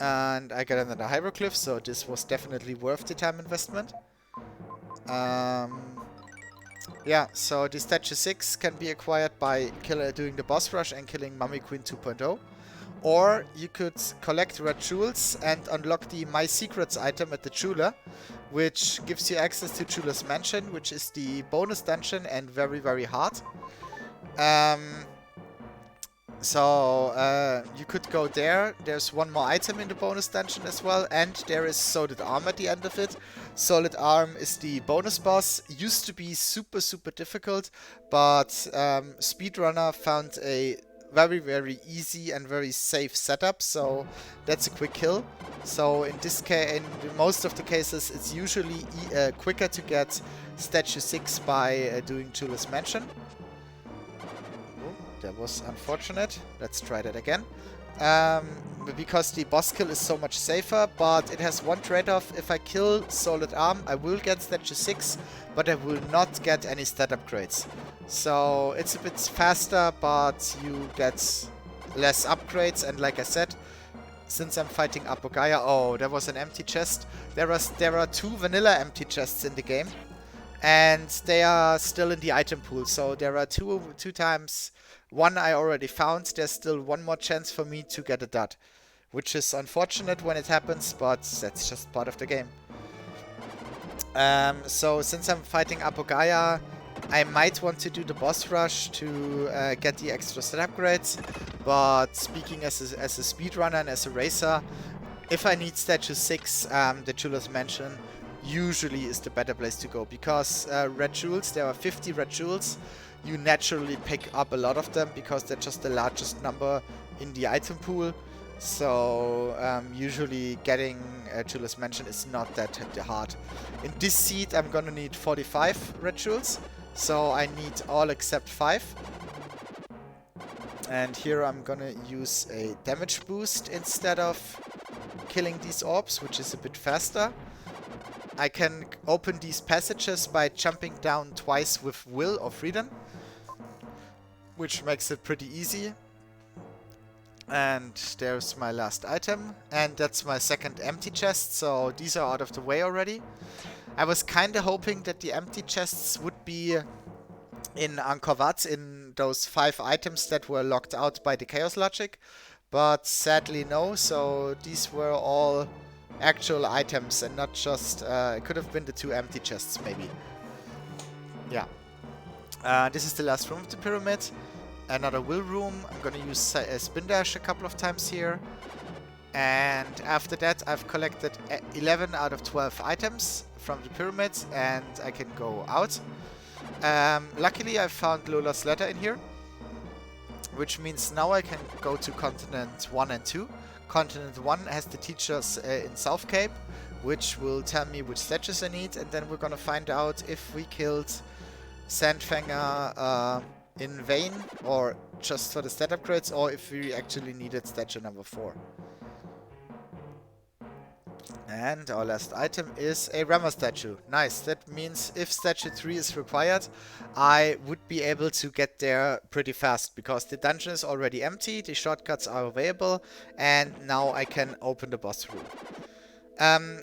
And I got another hieroglyph, so this was definitely worth the time investment. Yeah, so the statue 6 can be acquired by doing the boss rush and killing Mummy Queen 2.0. Or you could collect red jewels and unlock the My Secrets item at the jeweler, which gives you access to Jeweler's Mansion, which is the bonus dungeon and very, very hard. So you could go there. There's one more item in the bonus dungeon as well, and there is Solid Arm at the end of it. Solid Arm is the bonus boss. Used to be super, super difficult, but Speedrunner found a very, very easy and very safe setup, so that's a quick kill. So in this case, in most of the cases, it's usually quicker to get Statue 6 by doing Jeweler's Mansion. That was unfortunate. Let's try that again. Because the boss kill is so much safer, but it has one trade-off. If I kill Solid Arm, I will get Statue 6, but I will not get any stat upgrades. So it's a bit faster, but you get less upgrades. And like I said, since I'm fighting Apocalypse Gaia... Oh, there was an empty chest. There are 2 vanilla empty chests in the game, and they are still in the item pool. So there are two times... One I already found. There's still one more chance for me to get a dud, which is unfortunate when it happens, but that's just part of the game. So since I'm fighting Apocalypse Gaia, I might want to do the boss rush to get the extra stat upgrades. But speaking as a speedrunner and as a racer, if I need Statue 6, the Jeweler's Mansion usually is the better place to go, because red jewels, there are 50 red jewels. You naturally pick up a lot of them because they're just the largest number in the item pool. So usually getting Jeweler's Mansion is not that hard. In this seed I'm gonna need 45 red jewels, so I need all except 5. And here I'm gonna use a damage boost instead of killing these orbs, which is a bit faster. I can open these passages by jumping down twice with Will or Freedom, which makes it pretty easy. And there's my last item, and that's my second empty chest, so these are out of the way already. I was kinda hoping that the empty chests would be in Angkor Wat, in those 5 items that were locked out by the Chaos Logic, but sadly no, so these were all actual items and not just... it could have been the 2 empty chests maybe. Yeah. This is the last room of the pyramid. Another will room. I'm gonna use spin dash a couple of times here. And after that I've collected 11 out of 12 items from the pyramid and I can go out. Luckily I found Lola's letter in here, which means now I can go to continent 1 and 2. Continent 1 has the teachers in South Cape, which will tell me which statues I need, and then we're gonna find out if we killed Sandfanger in vain or just for the stat upgrades, or if we actually needed statue number 4. And our last item is a Rammer statue. Nice. That means if statue 3 is required, I would be able to get there pretty fast, because the dungeon is already empty, the shortcuts are available, and now I can open the boss room.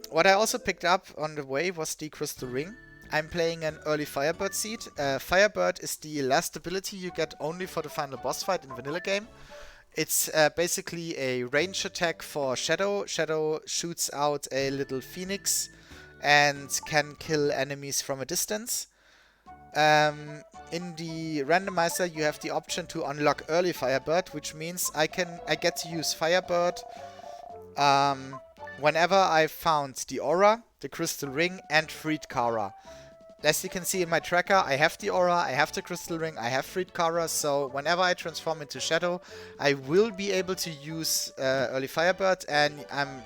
What I also picked up on the way was the crystal ring. I'm playing an early Firebird seed. Firebird is the last ability you get only for the final boss fight in vanilla game. It's basically a range attack for Shadow. Shadow shoots out a little phoenix and can kill enemies from a distance. In the randomizer you have the option to unlock early Firebird, which means I get to use Firebird whenever I found the aura, the crystal ring, and freed Kara. As you can see in my tracker, I have the aura, I have the crystal ring, I have freed Kara, so whenever I transform into Shadow, I will be able to use early Firebird, and I'm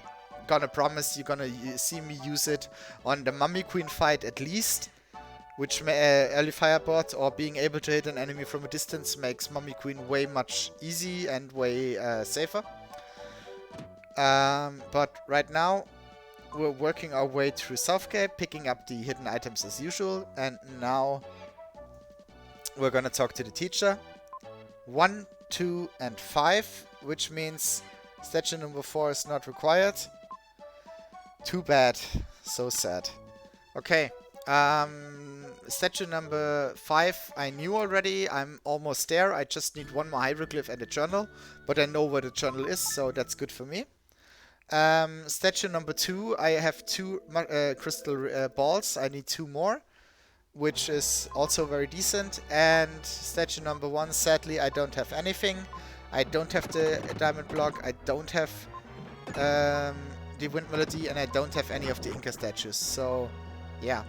gonna promise you're gonna see me use it on the Mummy Queen fight at least, which early Firebird or being able to hit an enemy from a distance makes Mummy Queen way much easy and way safer. But right now we're working our way through Southgate, picking up the hidden items as usual, and now we're gonna talk to the teacher. 1, 2, and 5, which means statue number 4 is not required. Too bad. So sad. Okay, Statue number 5 I knew already. I'm almost there. I just need one more hieroglyph and a journal. But I know where the journal is, so that's good for me. Statue number 2, I have 2 crystal balls. I need 2 more, which is also very decent. And statue number 1, sadly, I don't have anything. I don't have the diamond block. I don't have the wind melody, and I don't have any of the Inca statues. So, yeah.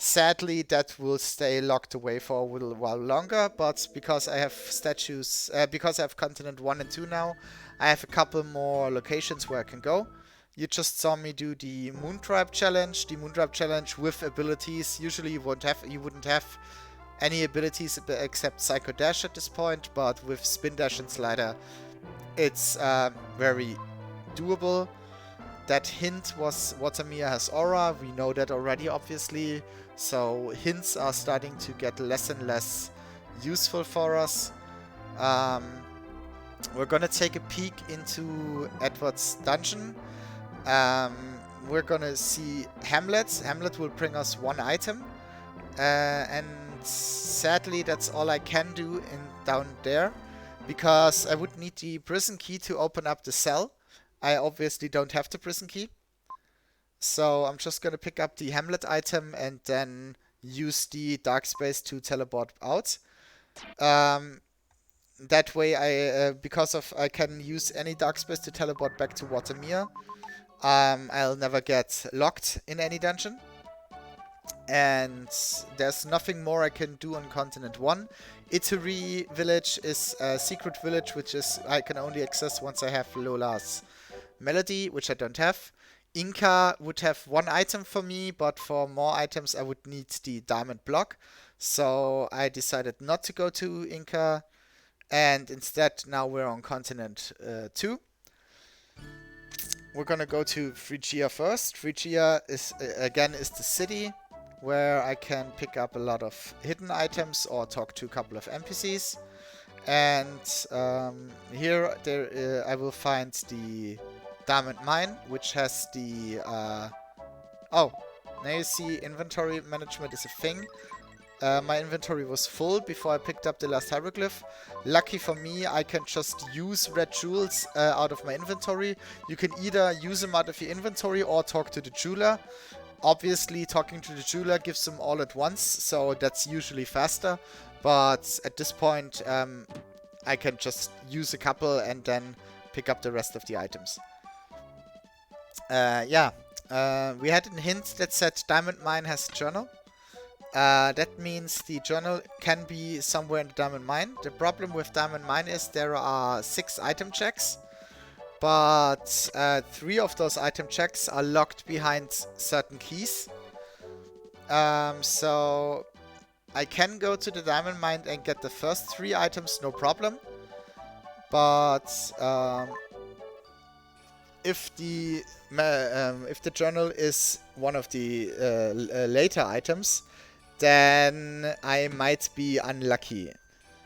Sadly, that will stay locked away for a little while longer, but because I have statues, because I have Continent 1 and 2 now, I have a couple more locations where I can go. You just saw me do the Moon Tribe challenge. The Moon Tribe challenge with abilities. Usually you wouldn't have any abilities except Psycho Dash at this point, but with Spin Dash and Slider, it's very doable. That hint was Watermere has aura. We know that already, obviously. So hints are starting to get less and less useful for us. We're gonna take a peek into Edward's dungeon. We're gonna see Hamlet. Hamlet will bring us 1 item. And sadly, that's all I can do down there. Because I would need the prison key to open up the cell. I obviously don't have the prison key. So I'm just going to pick up the Hamlet item and then use the dark space to teleport out. That way, because I can use any dark space to teleport back to Watermere, I'll never get locked in any dungeon. And there's nothing more I can do on Continent 1. Ituri village is a secret village, which is I can only access once I have Lola's melody, which I don't have. Inca would have 1 item for me, but for more items I would need the diamond block. So I decided not to go to Inca, and instead now we're on Continent 2. We're gonna go to Phrygia first. Phrygia is again the city where I can pick up a lot of hidden items or talk to a couple of NPCs. And here I will find the diamond mine, which has the oh, now you see inventory management is a thing. My inventory was full before I picked up the last hieroglyph. Lucky for me, I can just use red jewels out of my inventory. You can either use them out of your inventory or talk to the jeweler. Obviously, talking to the jeweler gives them all at once, so that's usually faster. But at this point, I can just use a couple and then pick up the rest of the items. Yeah, we had a hint that said Diamond Mine has a journal. That means the journal can be somewhere in the Diamond Mine. The problem with Diamond Mine is there are 6 item checks, but 3 of those item checks are locked behind certain keys. So I can go to the Diamond Mine and get the first 3 items, no problem. But if the journal is one of the later items, then I might be unlucky.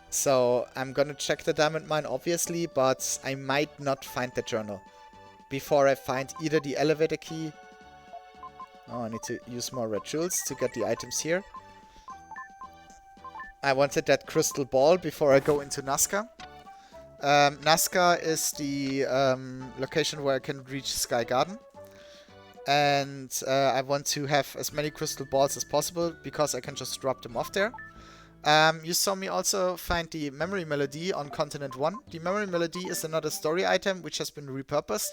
So I'm gonna check the diamond mine, obviously, but I might not find the journal before I find either the elevator key. Oh, I need to use more red jewels to get the items here. I wanted that crystal ball before I go into Nazca. Nazca is the location where I can reach Sky Garden. And I want to have as many crystal balls as possible because I can just drop them off there. You saw me also find the memory melody on Continent 1. The memory melody is another story item which has been repurposed.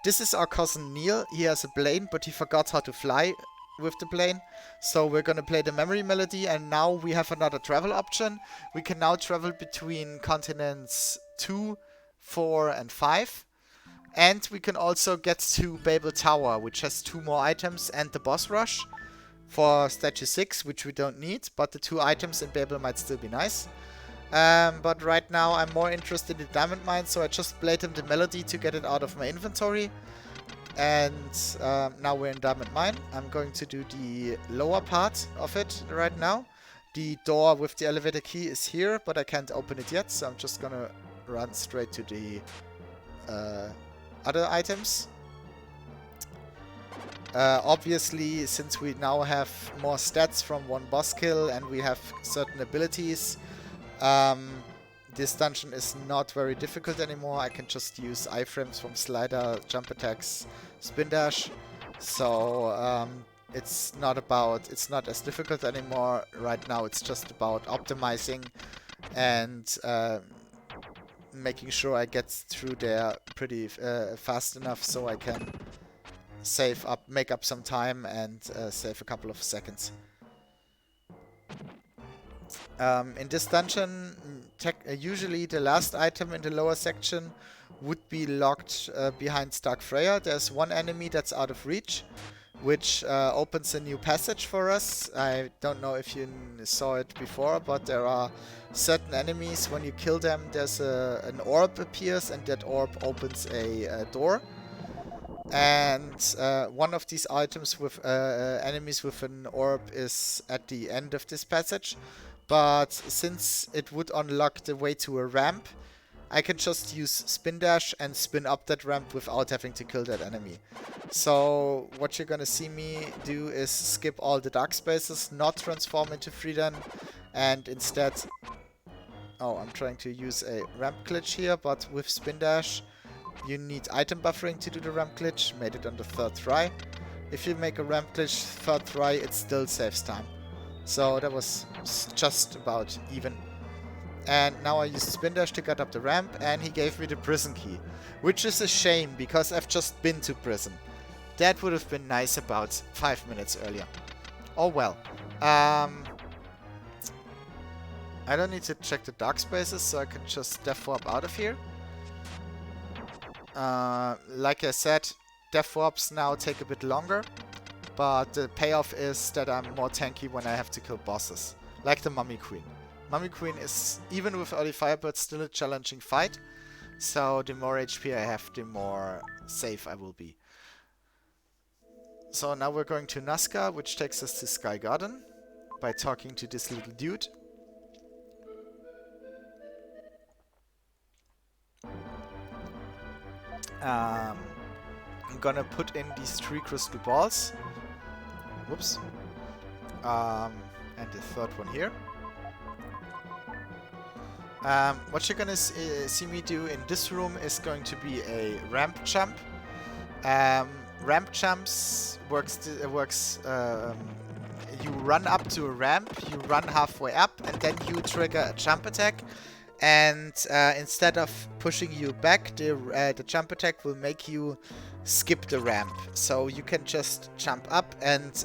This is our cousin Neil. He has a plane, but he forgot how to fly with the plane. So we're gonna play the memory melody, and now we have another travel option. We can now travel between continents 2, 4, and 5. And we can also get to Babel Tower, which has 2 more items and the boss rush for Statue 6, which we don't need, but the 2 items in Babel might still be nice. But right now I'm more interested in Diamond Mine, so I just played him the melody to get it out of my inventory. And now we're in Diamond Mine. I'm going to do the lower part of it right now. The door with the elevator key is here, but I can't open it yet, so I'm just gonna run straight to the other items. Obviously, since we now have more stats from one boss kill and we have certain abilities, this dungeon is not very difficult anymore. I can just use iframes from slider, jump attacks, spin dash. So it's not as difficult anymore. Right now it's just about optimizing and making sure I get through there pretty fast enough so I can make up some time and save a couple of seconds. In this dungeon, usually the last item in the lower section would be locked behind Stark Freya. There's one enemy that's out of reach, which opens a new passage for us. I don't know if you saw it before, but there are certain enemies, when you kill them, there's an orb appears, and that orb opens a door. And one of these items with enemies with an orb is at the end of this passage. But since it would unlock the way to a ramp, I can just use spin dash and spin up that ramp without having to kill that enemy. So what you're gonna see me do is skip all the dark spaces, not transform into Freedom, and instead... Oh, I'm trying to use a ramp glitch here, but with spin dash you need item buffering to do the ramp glitch. Made it on the third try. If you make a ramp glitch third try, it still saves time. So that was just about even. And now I used spin dash to get up the ramp, and he gave me the prison key. Which is a shame, because I've just been to prison. That would have been nice about 5 minutes earlier. Oh well. I don't need to check the dark spaces, so I can just death warp out of here. Like I said, death warps now take a bit longer, but the payoff is that I'm more tanky when I have to kill bosses, like the Mummy Queen. Mummy Queen is, even with early firebird, still a challenging fight, so the more HP I have, the more safe I will be. So now we're going to Nazca, which takes us to Sky Garden, by talking to this little dude. I'm gonna put in these 3 crystal balls. Whoops. And the third one here. What you're gonna see me do in this room is going to be a ramp jump. Ramp jumps works. You run up to a ramp, you run halfway up, and then you trigger a jump attack. And instead of pushing you back, the jump attack will make you skip the ramp. So you can just jump up and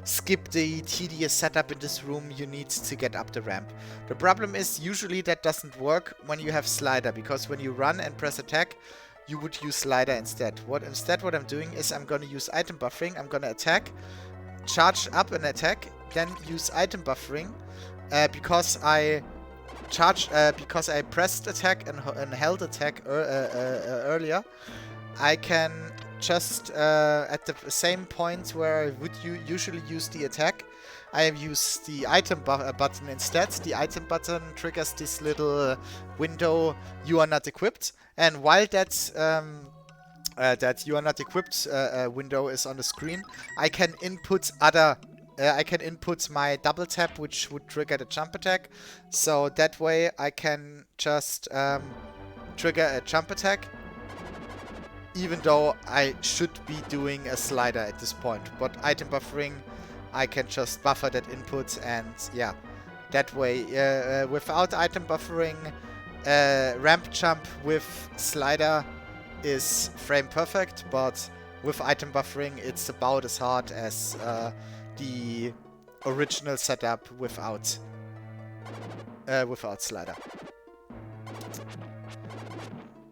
skip the tedious setup in this room you need to get up the ramp. The problem is usually that doesn't work when you have slider, because when you run and press attack, you would use slider instead. What I'm doing is I'm gonna use item buffering. I'm gonna attack, charge up an attack, then use item buffering because I pressed attack and held attack earlier. I can just at the same point where I would usually use the attack, I use the item button instead. The item button triggers this little window, "You are not equipped," and while that "You are not equipped" window is on the screen, I can input my double tap, which would trigger the jump attack. So that way I can just trigger a jump attack, even though I should be doing a slider at this point. But item buffering, I can just buffer that input, and yeah, that way, without item buffering, ramp jump with slider is frame perfect, but with item buffering it's about as hard as the original setup without slider.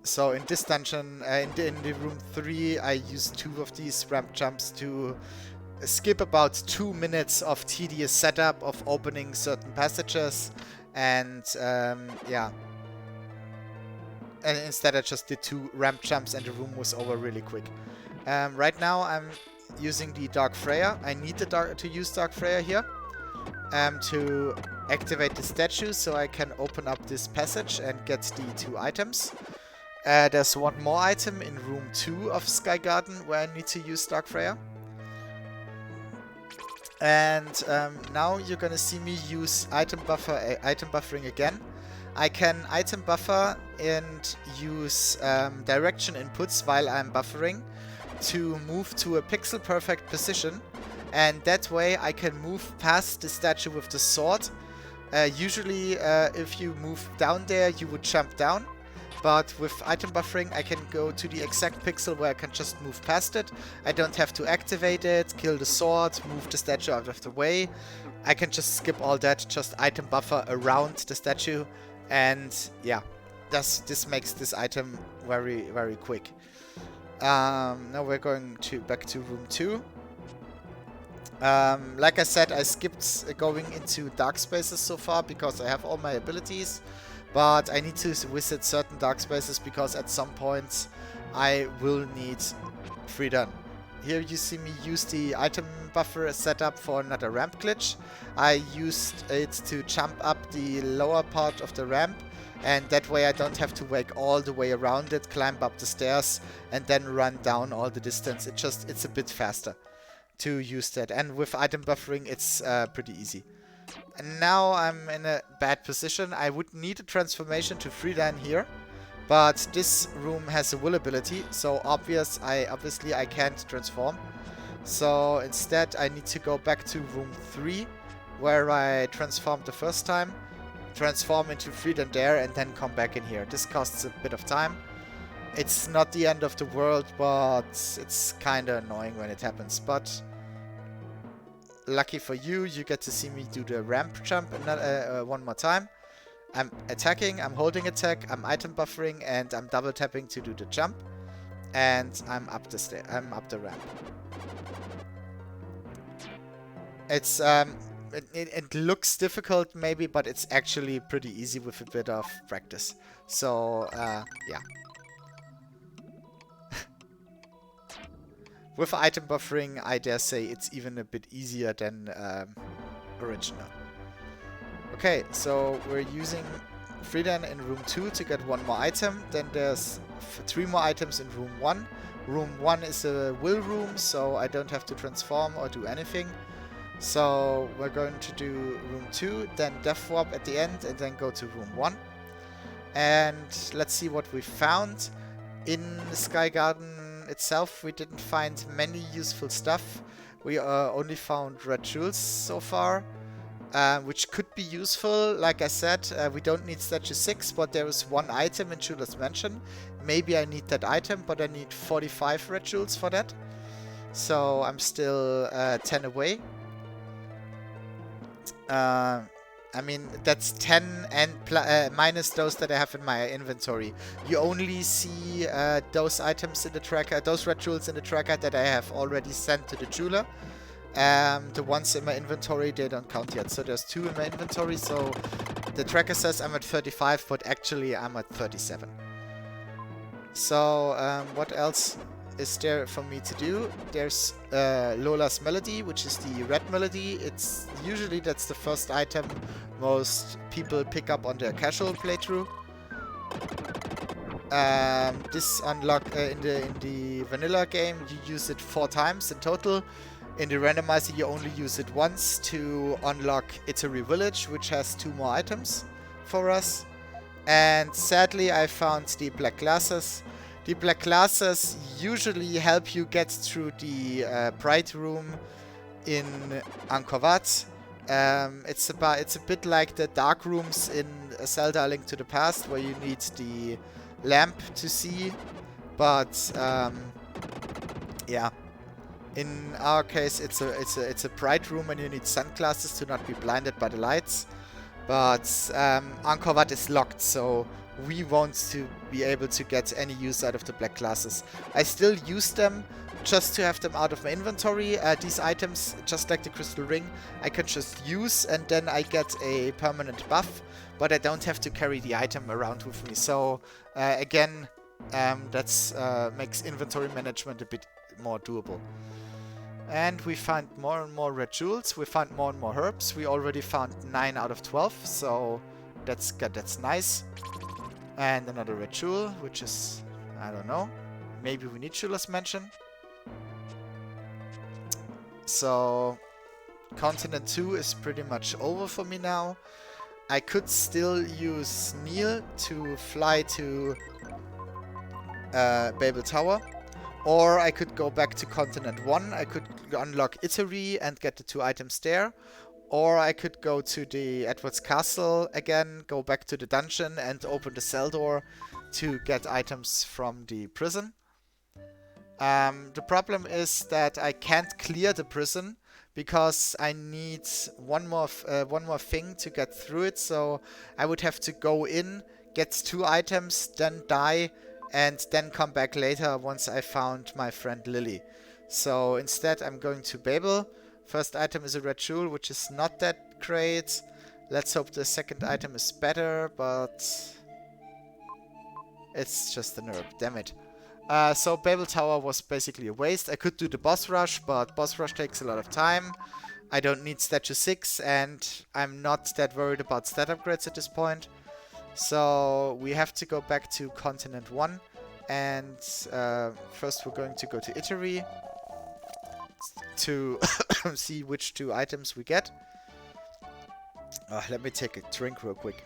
So in this dungeon, in the room 3, I used 2 of these ramp jumps to skip about 2 minutes of tedious setup of opening certain passages, and yeah. And instead I just did 2 ramp jumps and the room was over really quick. Right now I'm using the Dark Freya. I need to use Dark Freya here to activate the statue, so I can open up this passage and get the 2 items. There's one more item in room 2 of Sky Garden where I need to use Dark Freya. And now you're gonna see me use item buffering again. I can item buffer and use direction inputs while I'm buffering to move to a pixel perfect position, and that way I can move past the statue with the sword. Usually if you move down there you would jump down, but with item buffering I can go to the exact pixel where I can just move past it. I don't have to activate it, kill the sword, move the statue out of the way. I can just skip all that, just item buffer around the statue, and yeah, this makes this item very, very quick. Now we're going back to room 2. Like I said, I skipped going into dark spaces so far because I have all my abilities, but I need to visit certain dark spaces because at some point I will need freedom. Here you see me use the item buffer setup for another ramp glitch. I used it to jump up the lower part of the ramp, and that way I don't have to wake all the way around it, climb up the stairs, and then run down all the distance. It's a bit faster to use that, and with item buffering it's pretty easy. And now I'm in a bad position. I would need a transformation to freedan here, but this room has a will ability, so obviously I can't transform. So instead I need to go back to room 3 where I transformed the first time, transform into freedan there, and then come back in here. This costs a bit of time. It's not the end of the world, but it's kinda annoying when it happens. But lucky for you, you get to see me do the ramp jump one more time. I'm attacking, I'm holding attack, I'm item buffering, and I'm double tapping to do the jump. And I'm up the ramp. It's it looks difficult maybe, but it's actually pretty easy with a bit of practice. So yeah. With item buffering, I dare say it's even a bit easier than original. Okay, so we're using freedan in room 2 to get one more item. Then there's 3 more items in room 1. Room 1 is a will room, so I don't have to transform or do anything. So we're going to do room 2, then death warp at the end, and then go to room 1. And let's see what we found. In the Sky Garden itself, we didn't find many useful stuff. We only found red jewels so far, which could be useful. Like I said, we don't need statue 6, but there is one item in Jeweler's Mansion. Maybe I need that item, but I need 45 red jewels for that. So I'm still 10 away. I mean, that's 10 and minus those that I have in my inventory. You only see those items in the tracker, those red jewels in the tracker that I have already sent to the jeweler. The ones in my inventory, they don't count yet. So there's 2 in my inventory, so the tracker says I'm at 35, but actually I'm at 37. So what else is there for me to do? There's Lola's Melody, which is the red melody. It's usually that's the first item most people pick up on their casual playthrough. This unlock in the vanilla game you use it 4 times in total. In the randomizer you only use it once to unlock Italy Village, which has 2 more items for us. And sadly I found the black glasses. The black glasses usually help you get through the Bright Room in Angkor Wat. It's a bit like the dark rooms in Zelda: A Link to the Past, where you need the lamp to see. But yeah, in our case, it's a bright room, and you need sunglasses to not be blinded by the lights. But Angkor Wat is locked, so we won't to be able to get any use out of the black glasses. I still use them just to have them out of my inventory. These items, just like the crystal ring, I can just use and then I get a permanent buff, but I don't have to carry the item around with me. So again, that's makes inventory management a bit more doable. And we find more and more red jewels. We find more and more herbs. We already found 9 out of 12, so that's nice. And another red jewel, which is, I don't know, maybe we need Jeweler's Mansion. So Continent 2 is pretty much over for me now. I could still use Neil to fly to Babel Tower. Or I could go back to Continent 1. I could unlock Italy and get the 2 items there. Or I could go to the Edward's Castle again, go back to the dungeon and open the cell door to get items from the prison. The problem is that I can't clear the prison because I need one more thing to get through it. So I would have to go in, get 2 items, then die, and then come back later once I found my friend Lily. So instead I'm going to Babel. First item is a red jewel, which is not that great. Let's hope the second item is better, but it's just a nerf, damn it. So Babel Tower was basically a waste. I could do the boss rush, but boss rush takes a lot of time. I don't need statue 6, and I'm not that worried about stat upgrades at this point. So we have to go back to Continent 1, and first we're going to go to Italy to see which 2 items we get. Let me take a drink real quick.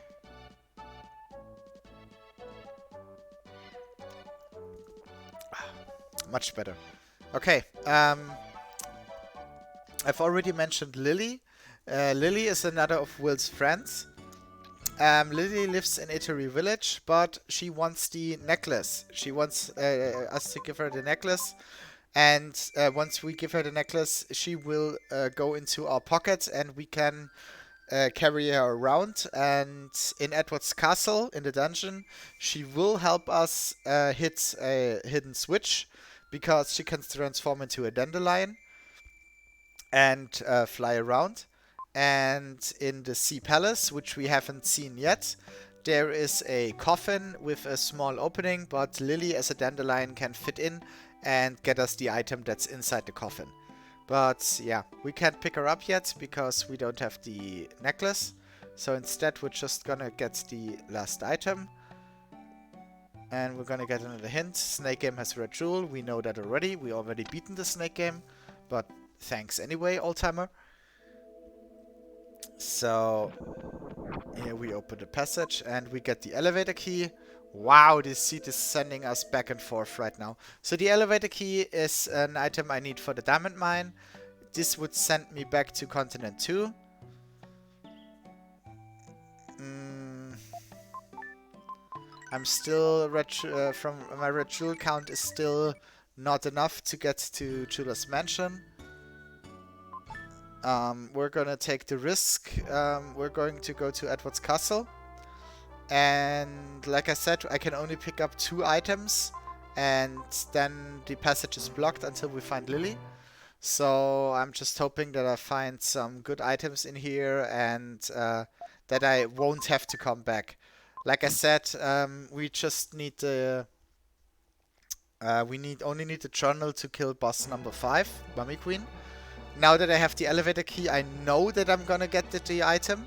Much better. Okay, I've already mentioned Lily. Lily is another of Will's friends. Lily lives in Italy Village, but she wants the necklace. She wants us to give her the necklace. And once we give her the necklace, she will go into our pocket and we can carry her around. And in Edward's Castle, in the dungeon, she will help us hit a hidden switch because she can transform into a dandelion and fly around. And in the Sea Palace, which we haven't seen yet, there is a coffin with a small opening, but Lily as a dandelion can fit in and get us the item that's inside the coffin. But yeah, we can't pick her up yet because we don't have the necklace. So instead we're just gonna get the last item. And we're gonna get another hint. Snake Game has red jewel. We know that already. We already beaten the Snake Game. But thanks anyway, old-timer. So here we open the passage and we get the elevator key. Wow, this seat is sending us back and forth right now. So the elevator key is an item I need for the diamond mine. This would send me back to Continent 2. I'm still from my red jewel count is still not enough to get to Jeweler's Mansion. We're gonna take the risk. We're going to go to Edward's Castle. And like I said, I can only pick up 2 items. And then the passage is blocked until we find Lily. So I'm just hoping that I find some good items in here and that I won't have to come back. Like I said, we just need the... only need the journal to kill boss number 5, Mummy Queen. Now that I have the elevator key, I know that I'm gonna get the item.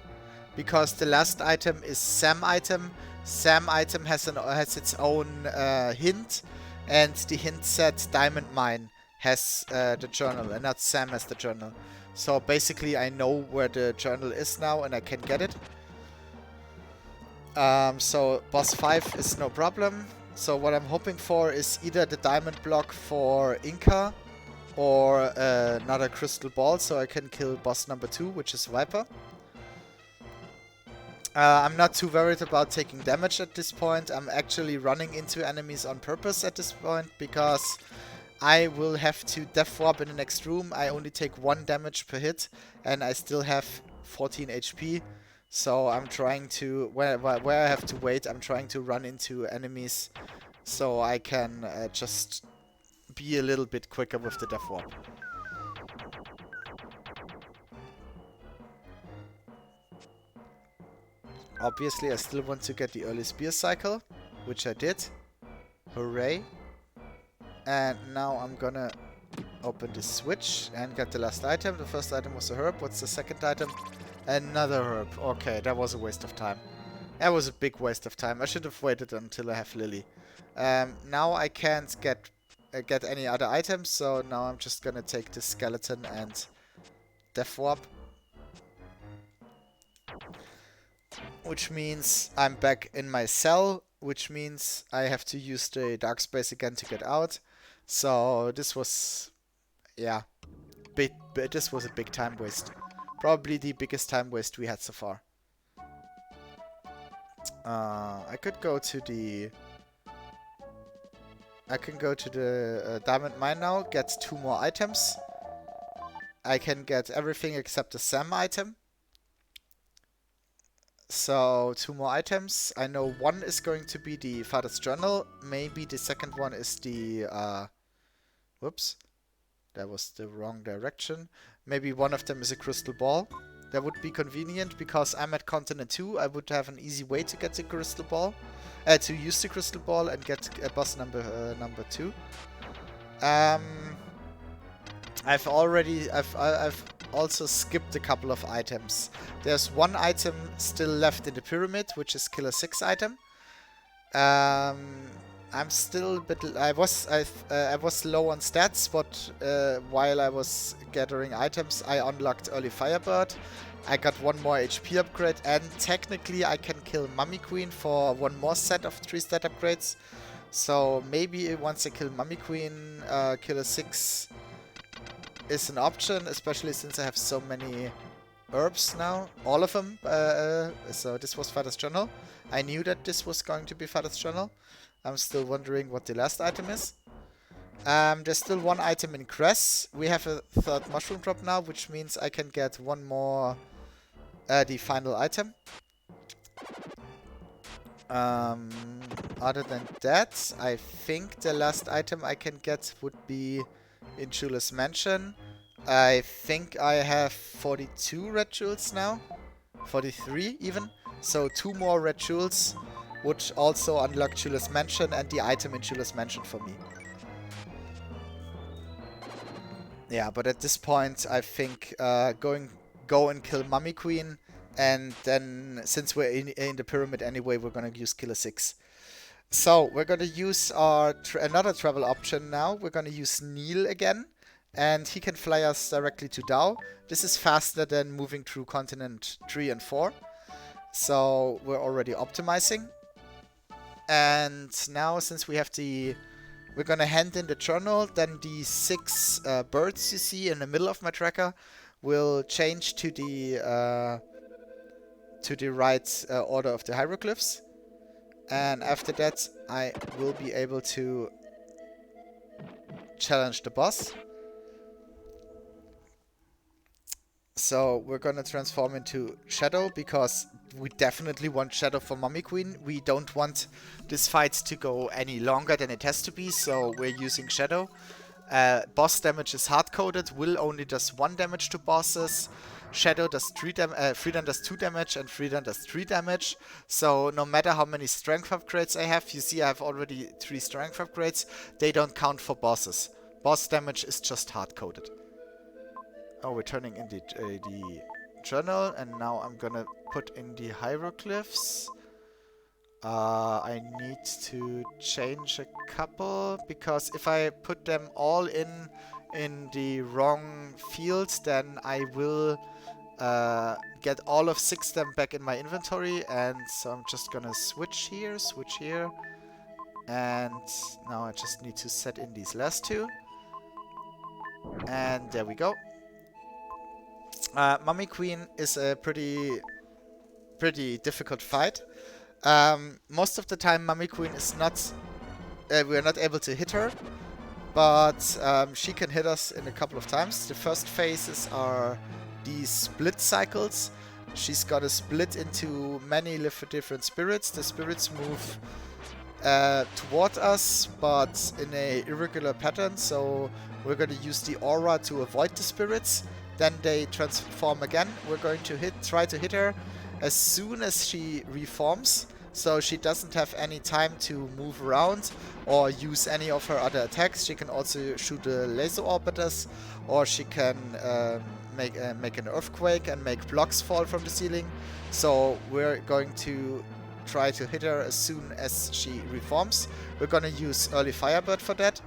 Because the last item is Sam item. Sam item has its own hint. And the hint said Diamond Mine has the journal and not Sam has the journal. So basically I know where the journal is now and I can get it. So boss 5 is no problem. So what I'm hoping for is either the diamond block for Inca or another crystal ball so I can kill boss number 2, which is Viper. I'm not too worried about taking damage at this point. I'm actually running into enemies on purpose at this point because I will have to death warp in the next room. I only take 1 damage per hit and I still have 14 HP. So I'm trying to, where I have to wait, I'm trying to run into enemies so I can just be a little bit quicker with the death warp. Obviously I still want to get the early spear cycle, which I did. Hooray. And now I'm gonna open this switch and get the last item. The first item was a herb. What's the second item? Another herb. Okay, that was a waste of time. That was a big waste of time. I should have waited until I have Lily. Now I can't get any other items, so now I'm just gonna take this skeleton and Death Warp. Which means I'm back in my cell, which means I have to use the Dark Space again to get out. So this was, yeah, this was a big time waste. Probably the biggest time waste we had so far. I could go to the... I can go to the diamond mine now, get 2 more items. I can get everything except the SAM item. So 2 more items. I know one is going to be the Father's Journal. Maybe the second one is the... whoops. That was the wrong direction. Maybe one of them is a crystal ball. That would be convenient because I'm at continent 2. I would have an easy way to get the crystal ball. To use the crystal ball and get boss number 2. I've also skipped a couple of items. There's one item still left in the pyramid, which is Killer 6 item. I'm still a bit... I was low on stats, but while I was gathering items, I unlocked early Firebird. I got 1 more HP upgrade, and technically I can kill Mummy Queen for 1 more set of 3 stat upgrades. So maybe once I kill Mummy Queen, Killer 6 is an option, especially since I have so many herbs now. All of them. So this was Father's Journal. I knew that this was going to be Father's Journal. I'm still wondering what the last item is. There's still 1 item in Cress. We have a 3rd mushroom drop now, which means I can get 1 more, the final item. Other than that, I think the last item I can get would be in Jewel's Mansion. I think I have 42 red jewels now. 43 even. So 2 more red jewels would also unlock Jewel's Mansion and the item in Jewel's Mansion for me. Yeah, but at this point, I think go and kill Mummy Queen, and then since we're in the pyramid anyway, we're gonna use Killer 6. So we're gonna use our another travel option now. We're gonna use Neil again, and he can fly us directly to Dao. This is faster than moving through continent 3 and 4. So we're already optimizing. And now, since we have the... We're gonna hand in the journal, then the 6 birds you see in the middle of my tracker will change to the right order of the hieroglyphs. And after that, I will be able to challenge the boss. So we're gonna transform into Shadow, because we definitely want Shadow for Mummy Queen. We don't want this fight to go any longer than it has to be, so we're using Shadow. Boss damage is hard-coded, Will only does 1 damage to bosses. Shadow does 3 damage, Freedom does 2 damage, and Freedom does 3 damage. So no matter how many strength upgrades I have, you see I have already 3 strength upgrades, they don't count for bosses. Boss damage is just hard-coded. Oh, we're turning in the journal, and now I'm gonna put in the hieroglyphs. I need to change a couple, because if I put them all in the wrong fields, then I will get all of 6 of them back in my inventory, and so I'm just gonna switch here, and now I just need to set in these last 2. And there we go. Mummy Queen is a pretty difficult fight. Most of the time Mummy Queen is not... we're not able to hit her, but she can hit us in a couple of times. The first phases are these split cycles. She's got to split into many different spirits. The spirits move toward us, but in a irregular pattern, so we're going to use the aura to avoid the spirits. Then they transform again. We're going to try to hit her as soon as she reforms, so she doesn't have any time to move around or use any of her other attacks. She can also shoot the laser orbiters, or she can make an earthquake and make blocks fall from the ceiling. So we're going to try to hit her as soon as she reforms. We're going to use early Firebird for that.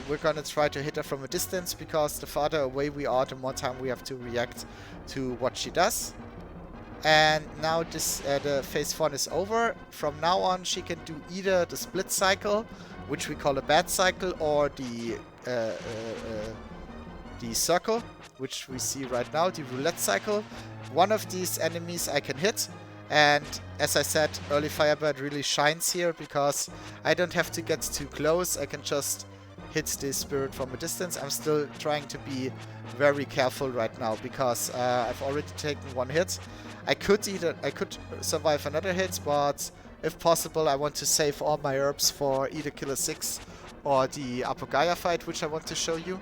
we're gonna try to hit her from a distance, because the farther away we are, the more time we have to react to what she does. And now this the phase 1 is over. From now on, she can do either the split cycle, which we call a bad cycle, or the circle, which we see right now, the roulette cycle. One of these enemies I can hit, and as I said, early Firebird really shines here, because I don't have to get too close. I can just hit the spirit from a distance. I'm still trying to be very careful right now, because I've already taken one hit. I could survive another hit, but if possible, I want to save all my herbs for either Killer 6 or the Apocalypse Gaia fight, which I want to show you.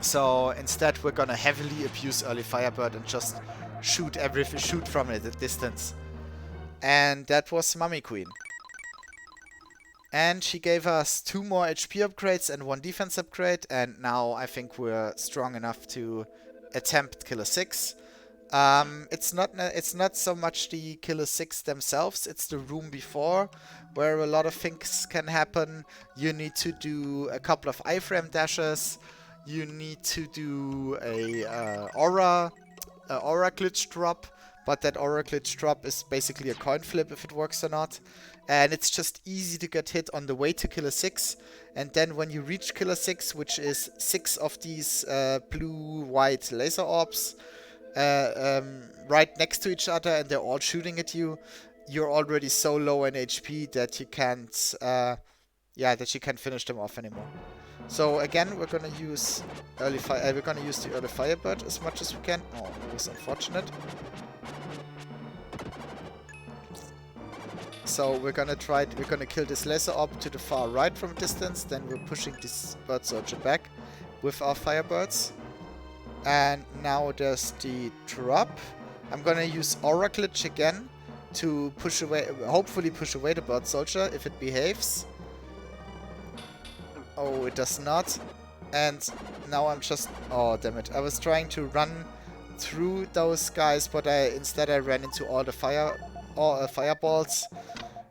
So instead, we're gonna heavily abuse early Firebird and just shoot from it at distance. And that was Mummy Queen. And she gave us 2 more HP upgrades and 1 defense upgrade, and now I think we're strong enough to attempt Killer 6. It's not so much the Killer 6 themselves, it's the room before, where a lot of things can happen. You need to do a couple of iframe dashes. You need to do a aura glitch drop, but that aura glitch drop is basically a coin flip if it works or not. And it's just easy to get hit on the way to Killer 6. And then when you reach Killer 6, which is 6 of these blue-white laser orbs right next to each other, and they're all shooting at you, you're already so low in HP that you can't finish them off anymore. So again, we're gonna use the early Firebird as much as we can. Oh, that was unfortunate. So we're gonna kill this laser orb to the far right from a distance. Then we're pushing this bird soldier back with our Firebirds. And now there's the drop. I'm gonna use aura glitch again to hopefully push away the bird soldier if it behaves. Oh, it does not. And now I'm just... Oh, damn it. I was trying to run through those guys, but instead I ran into all the fireballs.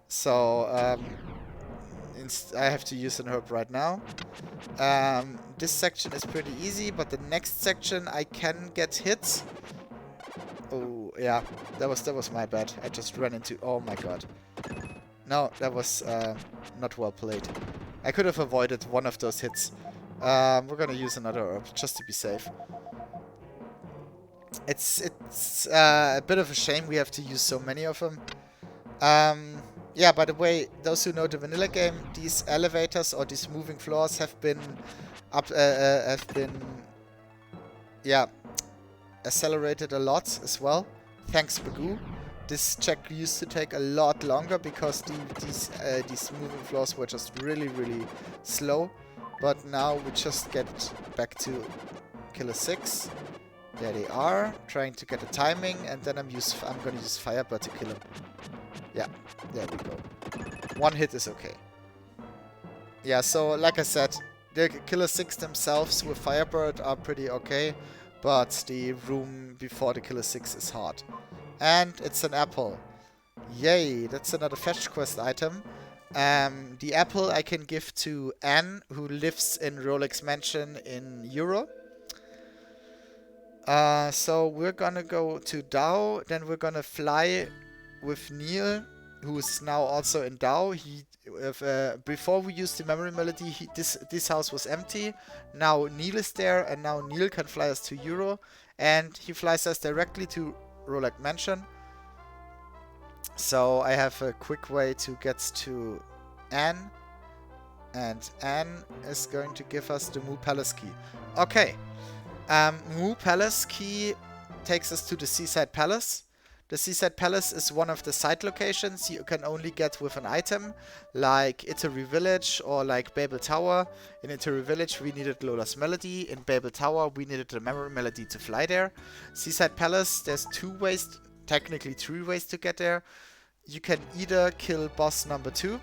So, I have to use an herb right now. This section is pretty easy, but the next section I can get hit. Oh, yeah. That was my bad. I just ran into... Oh, my God. No, that was not well played. I could have avoided one of those hits. We're gonna use another herb, just to be safe. It's a bit of a shame we have to use so many of them. Yeah, by the way, those who know the vanilla game, these elevators or these moving floors have been accelerated a lot as well. Thanks, Bagoo. This check used to take a lot longer because these moving floors were just really, really slow. But now we just get back to Killer 6. There they are, trying to get the timing, and then I'm gonna use Firebird to kill him. Yeah, there we go. One hit is okay. Yeah, so like I said, the Killer 6 themselves with Firebird are pretty okay, but the room before the Killer 6 is hard. And it's an apple. Yay, that's another fetch quest item. The apple I can give to Anne, who lives in Rolex Mansion in Euro. So we're gonna go to Dao, then we're gonna fly with Neil, who's now also in Dao. Before we used the memory melody, this house was empty. Now Neil is there, and now Neil can fly us to Euro, and he flies us directly to Rolex Mansion. So I have a quick way to get to Anne, and Anne is going to give us the Moo Palace key. Okay, Moo Palace key takes us to the Seaside Palace. The Seaside Palace is one of the side locations you can only get with an item, like Italy Village or like Babel Tower. In Italy Village we needed Lola's Melody, in Babel Tower we needed the Memory Melody to fly there. Seaside Palace, there's 2 ways, technically 3 ways to get there. You can either kill boss number 2,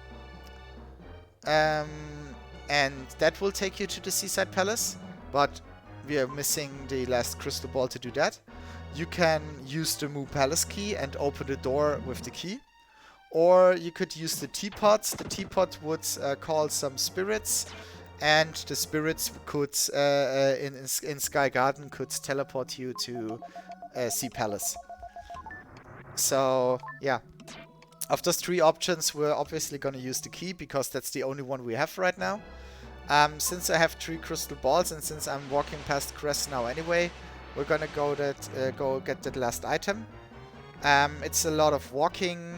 and that will take you to the Seaside Palace, but we are missing the last crystal ball to do that. You can use the Moo Palace key and open the door with the key. Or you could use the teapot. The teapot would call some spirits, and the spirits could, in Sky Garden, could teleport you to Sea Palace. So, yeah. Of those 3 options, we're obviously going to use the key, because that's the only one we have right now. Since I have 3 crystal balls, and since I'm walking past Crest now anyway, we're going to go get that last item. It's a lot of walking.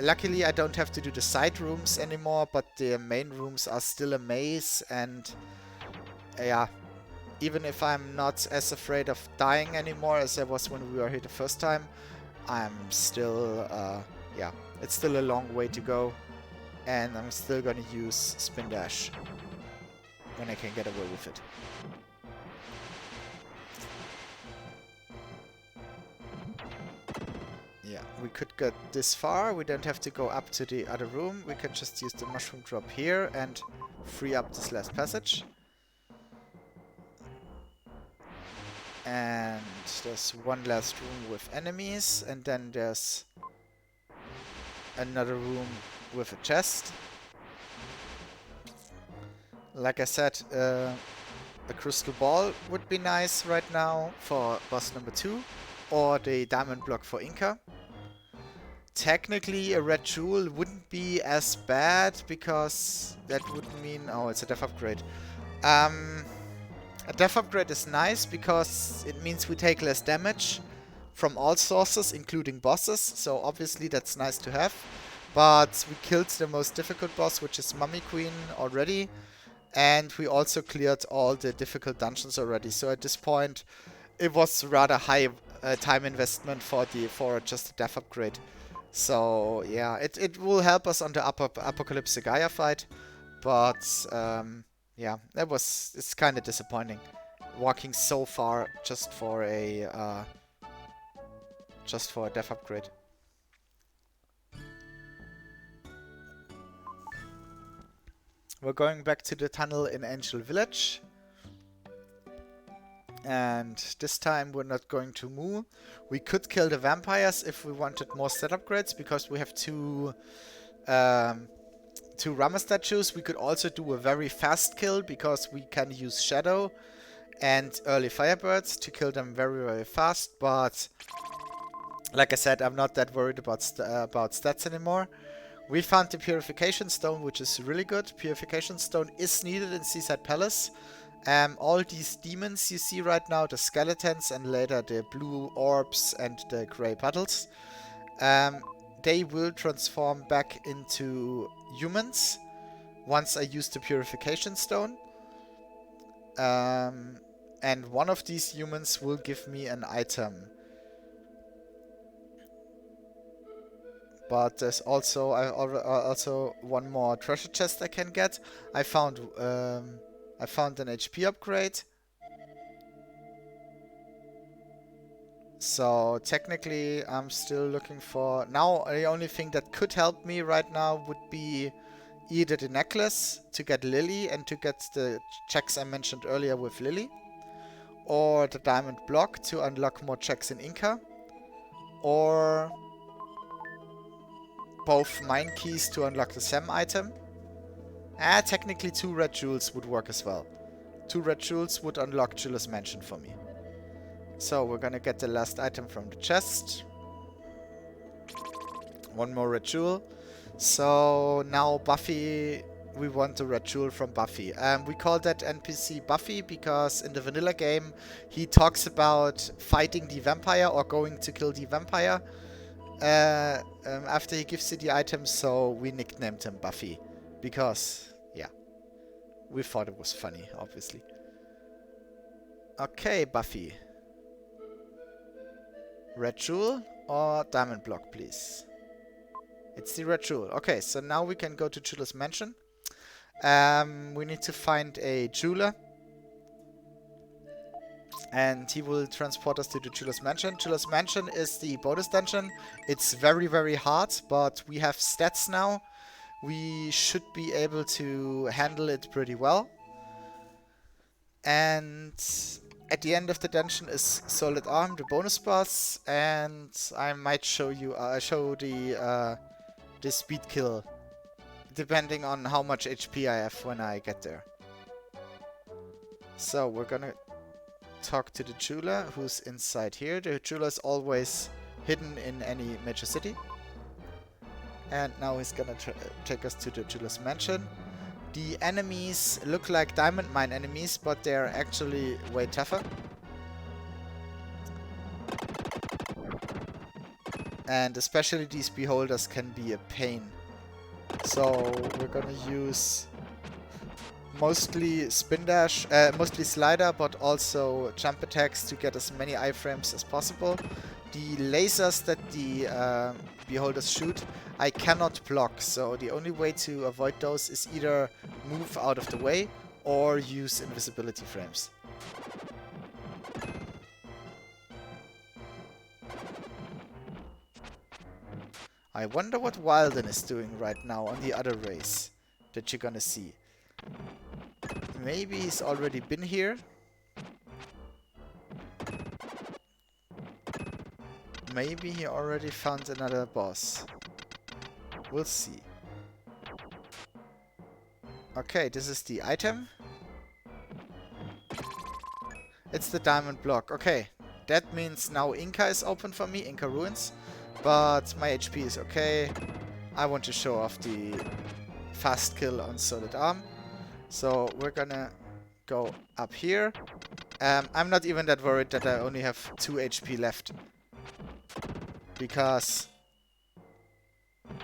Luckily, I don't have to do the side rooms anymore, but the main rooms are still a maze, and yeah, even if I'm not as afraid of dying anymore as I was when we were here the first time, I'm still, yeah, it's still a long way to go, and I'm still gonna use Spin Dash when I can get away with it. Yeah, we could get this far. We don't have to go up to the other room. We can just use the mushroom drop here and free up this last passage. And there's one last room with enemies, and then there's another room with a chest. Like I said, a crystal ball would be nice right now for boss number 2, or the diamond block for Inca. Technically, a red jewel wouldn't be as bad, because that would mean... Oh, it's a death upgrade. A death upgrade is nice, because it means we take less damage from all sources, including bosses. So obviously that's nice to have. But we killed the most difficult boss, which is Mummy Queen, already. And we also cleared all the difficult dungeons already. So at this point, it was rather high time investment for just a death upgrade. So yeah, it will help us on the Apocalypse Gaia fight, but yeah, it's kind of disappointing, walking so far just for a death upgrade. We're going back to the tunnel in Angel Village. And this time we're not going to Moo. We could kill the vampires if we wanted more stat upgrades, because we have two Rama statues. We could also do a very fast kill, because we can use Shadow and early Firebirds to kill them very, very fast. But like I said, I'm not that worried about stats anymore. We found the Purification Stone, which is really good. Purification Stone is needed in Seaside Palace. All these demons you see right now, the skeletons and later the blue orbs and the grey puddles, they will transform back into humans once I use the Purification Stone. And one of these humans will give me an item. But there's also one more treasure chest I can get. I found an HP upgrade. So technically I'm still looking for... Now the only thing that could help me right now would be either the necklace to get Lily and to get the checks I mentioned earlier with Lily, or the diamond block to unlock more checks in Inca, or both mine keys to unlock the Sam item. Technically 2 red jewels would work as well. 2 red jewels would unlock Jewel's Mansion for me. So we're gonna get the last item from the chest. 1 more red jewel. So now Buffy, we want the red jewel from Buffy. We call that NPC Buffy because in the vanilla game he talks about fighting the vampire or going to kill the vampire after he gives you the item, so we nicknamed him Buffy. Because, yeah, we thought it was funny, obviously. Okay, Buffy. Red jewel or diamond block, please? It's the red jewel. Okay, so now we can go to Jewel's Mansion. We need to find a jeweler. And he will transport us to the Jewel's Mansion. Jewel's Mansion is the bonus dungeon. It's very, very hard, but we have stats now. We should be able to handle it pretty well. And At the end of the dungeon is Solid Arm, the bonus boss, and I might show you show the speed kill, depending on how much HP I have when I get there. So we're gonna talk to the jeweler who's inside here. The jeweler is always hidden in any major city. And now he's gonna take us to the jeweler's mansion. The enemies look like diamond mine enemies, but they're actually way tougher. And especially these beholders can be a pain. So we're gonna use mostly spin dash, mostly slider, but also jump attacks to get as many iframes as possible. The lasers that the beholders shoot, I cannot block, so the only way to avoid those is either move out of the way or use invisibility frames. I wonder what Wilddin is doing right now on the other race that you're gonna see. Maybe he's already been here. Maybe he already found another boss. We'll see. Okay, this is the item. It's the diamond block. Okay, that means now Inca is open for me, Inca Ruins. But my HP is okay. I want to show off the fast kill on Solid Arm. So we're gonna go up here. I'm not even that worried that I only have 2 HP left. Because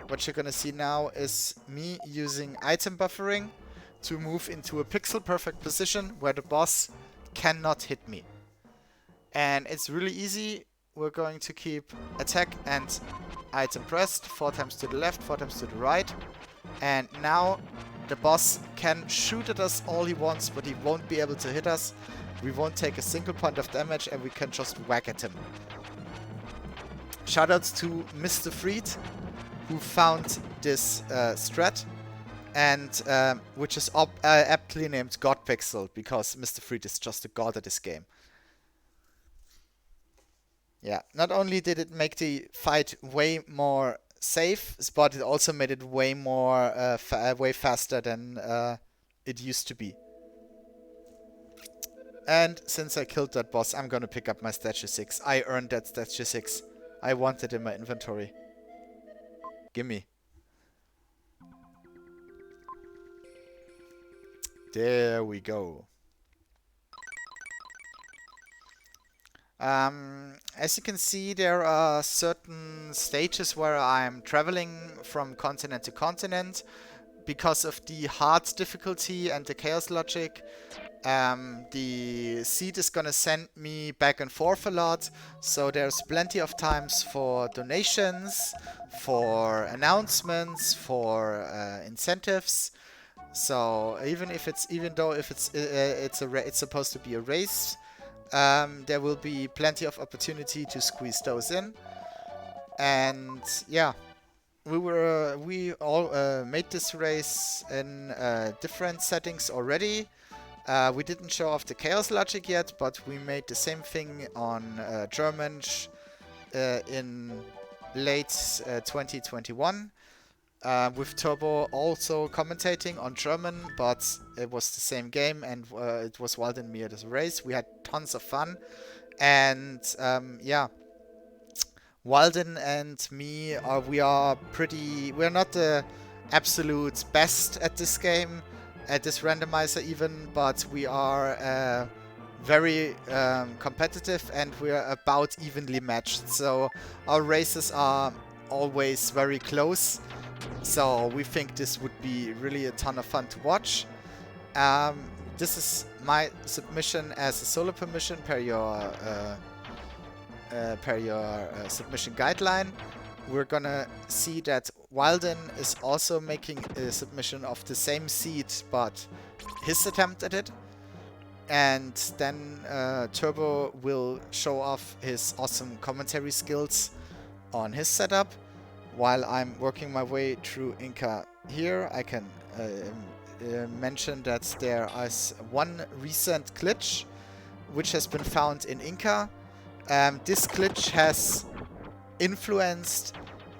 what you're gonna see now is me using item buffering to move into a pixel perfect position where the boss cannot hit me. And it's really easy. We're going to keep attack and item pressed 4 times to the left, 4 times to the right. And now the boss can shoot at us all he wants, but he won't be able to hit us. We won't take a single point of damage and we can just whack at him. Shoutouts to Mr. Freed, who found this strat, and which is aptly named God Pixel, because Mr. Freed is just a god at this game. Yeah, not only did it make the fight way more safe, but it also made it way more, way faster than it used to be. And since I killed that boss, I'm gonna pick up my statue 6. I earned that statue 6. I want it in my inventory. Gimme. There we go. As you can see, there are certain stages where I'm traveling from continent to continent. Because of the hard difficulty and the chaos logic, the seed is gonna send me back and forth a lot. So there's plenty of times for donations, for announcements, for incentives. So even though it's supposed to be a race, there will be plenty of opportunity to squeeze those in. And yeah, we all made this race in different settings already. We didn't show off the chaos logic yet, but we made the same thing on German in late 2021. With Turbo also commentating on German, but it was the same game, and it was Wilddin and me at this race. We had tons of fun, and yeah, Wilddin and me we're not the absolute best at this game, at this randomizer even, but we are very competitive, and we're about evenly matched. So our races are always very close. So we think this would be really a ton of fun to watch. This is my submission as a solo permission per your submission guideline. We're gonna see that Wilddin is also making a submission of the same seed, but his attempt at it. And then Turbo will show off his awesome commentary skills on his setup. While I'm working my way through Inca here, I can mention that there is one recent glitch which has been found in Inca. This glitch has influenced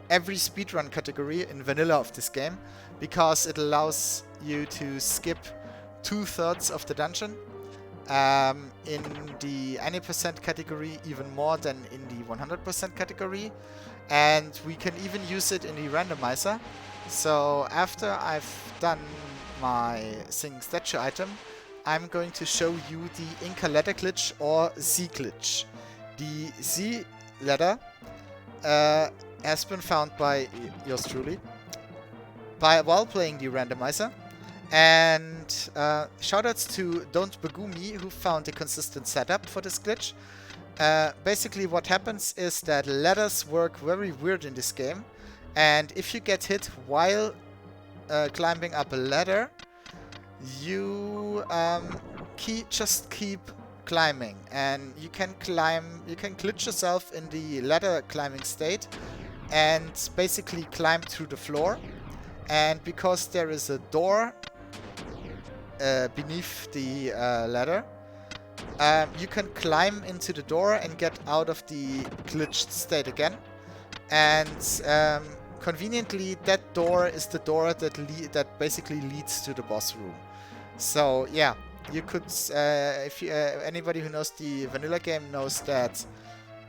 every speedrun category in vanilla of this game, because it allows you to skip 2/3 of the dungeon. In the any percent category, even more than in the 100% category. And we can even use it in the randomizer. So after I've done my singing statue item, I'm going to show you the Inca ladder glitch or Z glitch. The Z ladder has been found by yours truly while playing the randomizer. And shoutouts to Don't Begumi, who found a consistent setup for this glitch. Basically what happens is that ladders work very weird in this game, and if you get hit while climbing up a ladder, you just keep climbing, and you can glitch yourself in the ladder climbing state and basically climb through the floor. And because there is a door beneath the ladder, you can climb into the door and get out of the glitched state again. And conveniently, that door is the door that basically leads to the boss room. So yeah, you could, if you, anybody who knows the vanilla game knows that.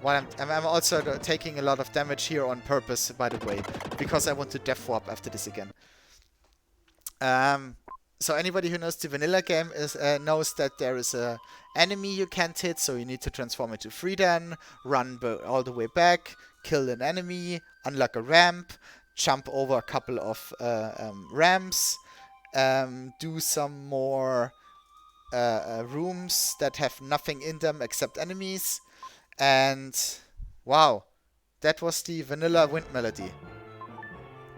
Well, I'm also taking a lot of damage here on purpose, by the way, because I want to death warp after this again. So anybody who knows the vanilla game knows that there is a enemy you can't hit, so you need to transform into Freedan, run all the way back, kill an enemy, unlock a ramp, jump over a couple of ramps, do some more rooms that have nothing in them except enemies, and wow, that was the vanilla wind melody.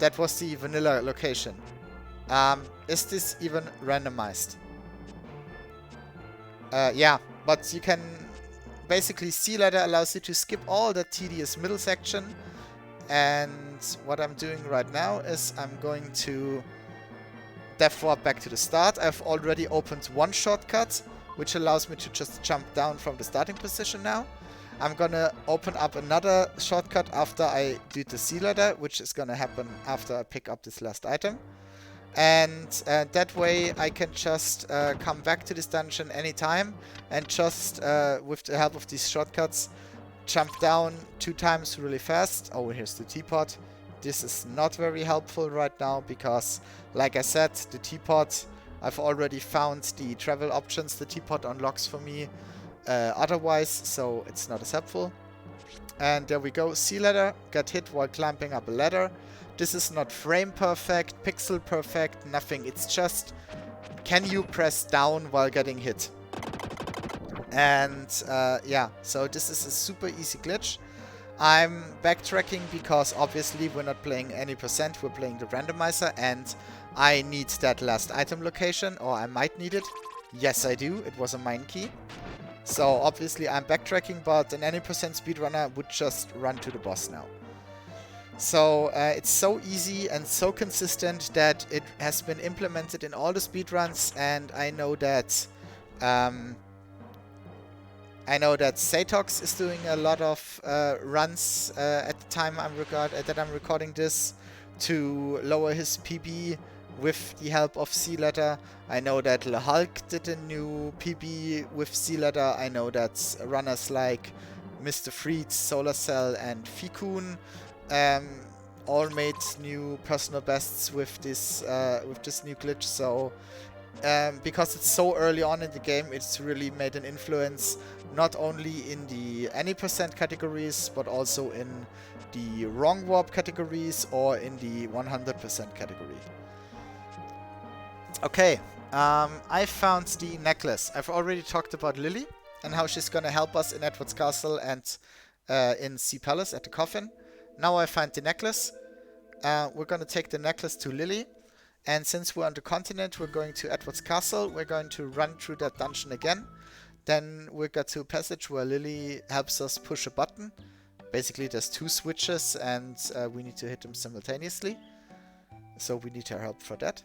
That was the vanilla location. Is this even randomized? Yeah, but you can basically Z ladder allows you to skip all the tedious middle section. And what I'm doing right now is I'm going to death warp back to the start. I've already opened one shortcut, which allows me to just jump down from the starting position now. I'm gonna open up another shortcut after I do the Z ladder, which is gonna happen after I pick up this last item. And that way I can just come back to this dungeon anytime and just, with the help of these shortcuts, jump down 2 times really fast. Oh, here's the teapot. This is not very helpful right now because, like I said, the teapot, I've already found the travel options the teapot unlocks for me otherwise, so it's not as helpful. And there we go, Z ladder, get hit while climbing up a ladder. This is not frame perfect, pixel perfect, nothing. It's just, can you press down while getting hit? And yeah, so this is a super easy glitch. I'm backtracking because obviously we're not playing any percent, we're playing the randomizer, and I need that last item location, or I might need it. Yes, I do. It was a mine key. So obviously I'm backtracking, but an any percent speedrunner would just run to the boss now. So it's so easy and so consistent that it has been implemented in all the speedruns, and I know that Satox is doing a lot of runs at the time that I'm recording this to lower his PB with the help of Z ladder. I know that Le Hulk did a new PB with Z ladder. I know that runners like Mr. Freed, Solar Cell, and Fikun all made new personal bests with this new glitch. So because it's so early on in the game, it's really made an influence not only in the any percent categories, but also in the wrong warp categories or in the 100% category. Okay, I found the necklace. I've already talked about Lily and how she's gonna help us in Edward's Castle and in Sea Palace at the coffin. Now I find the necklace. We're gonna take the necklace to Lily. And since we're on the continent, we're going to Edward's Castle. We're going to run through that dungeon again. Then we got to a passage where Lily helps us push a button. Basically, there's 2 switches and we need to hit them simultaneously. So we need her help for that.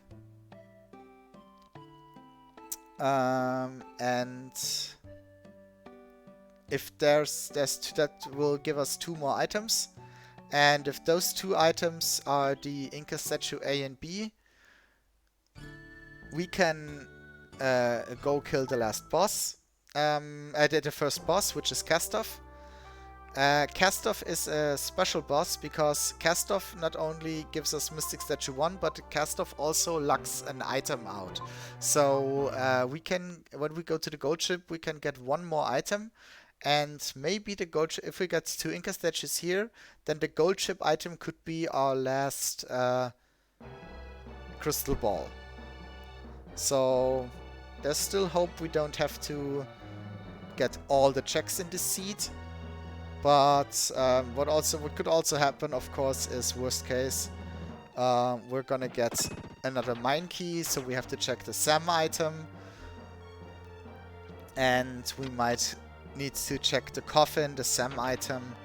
And if that will give us 2 more items. And if those 2 items are the Inca statue A and B, we can go kill the last boss. The first boss, which is Kastov. Kastov is a special boss because Kastov not only gives us Mystic Statue 1, but Kastov also locks an item out. So we can, when we go to the gold ship, we can get 1 more item. And maybe the gold ship, if we get 2 Inca statues here, then the gold ship item could be our last crystal ball. So there's still hope we don't have to get all the checks in the seed. But what could also happen, of course, is worst case, we're gonna get another mine key, so we have to check the SAM item. And we might need to check the coffin, the SAM item,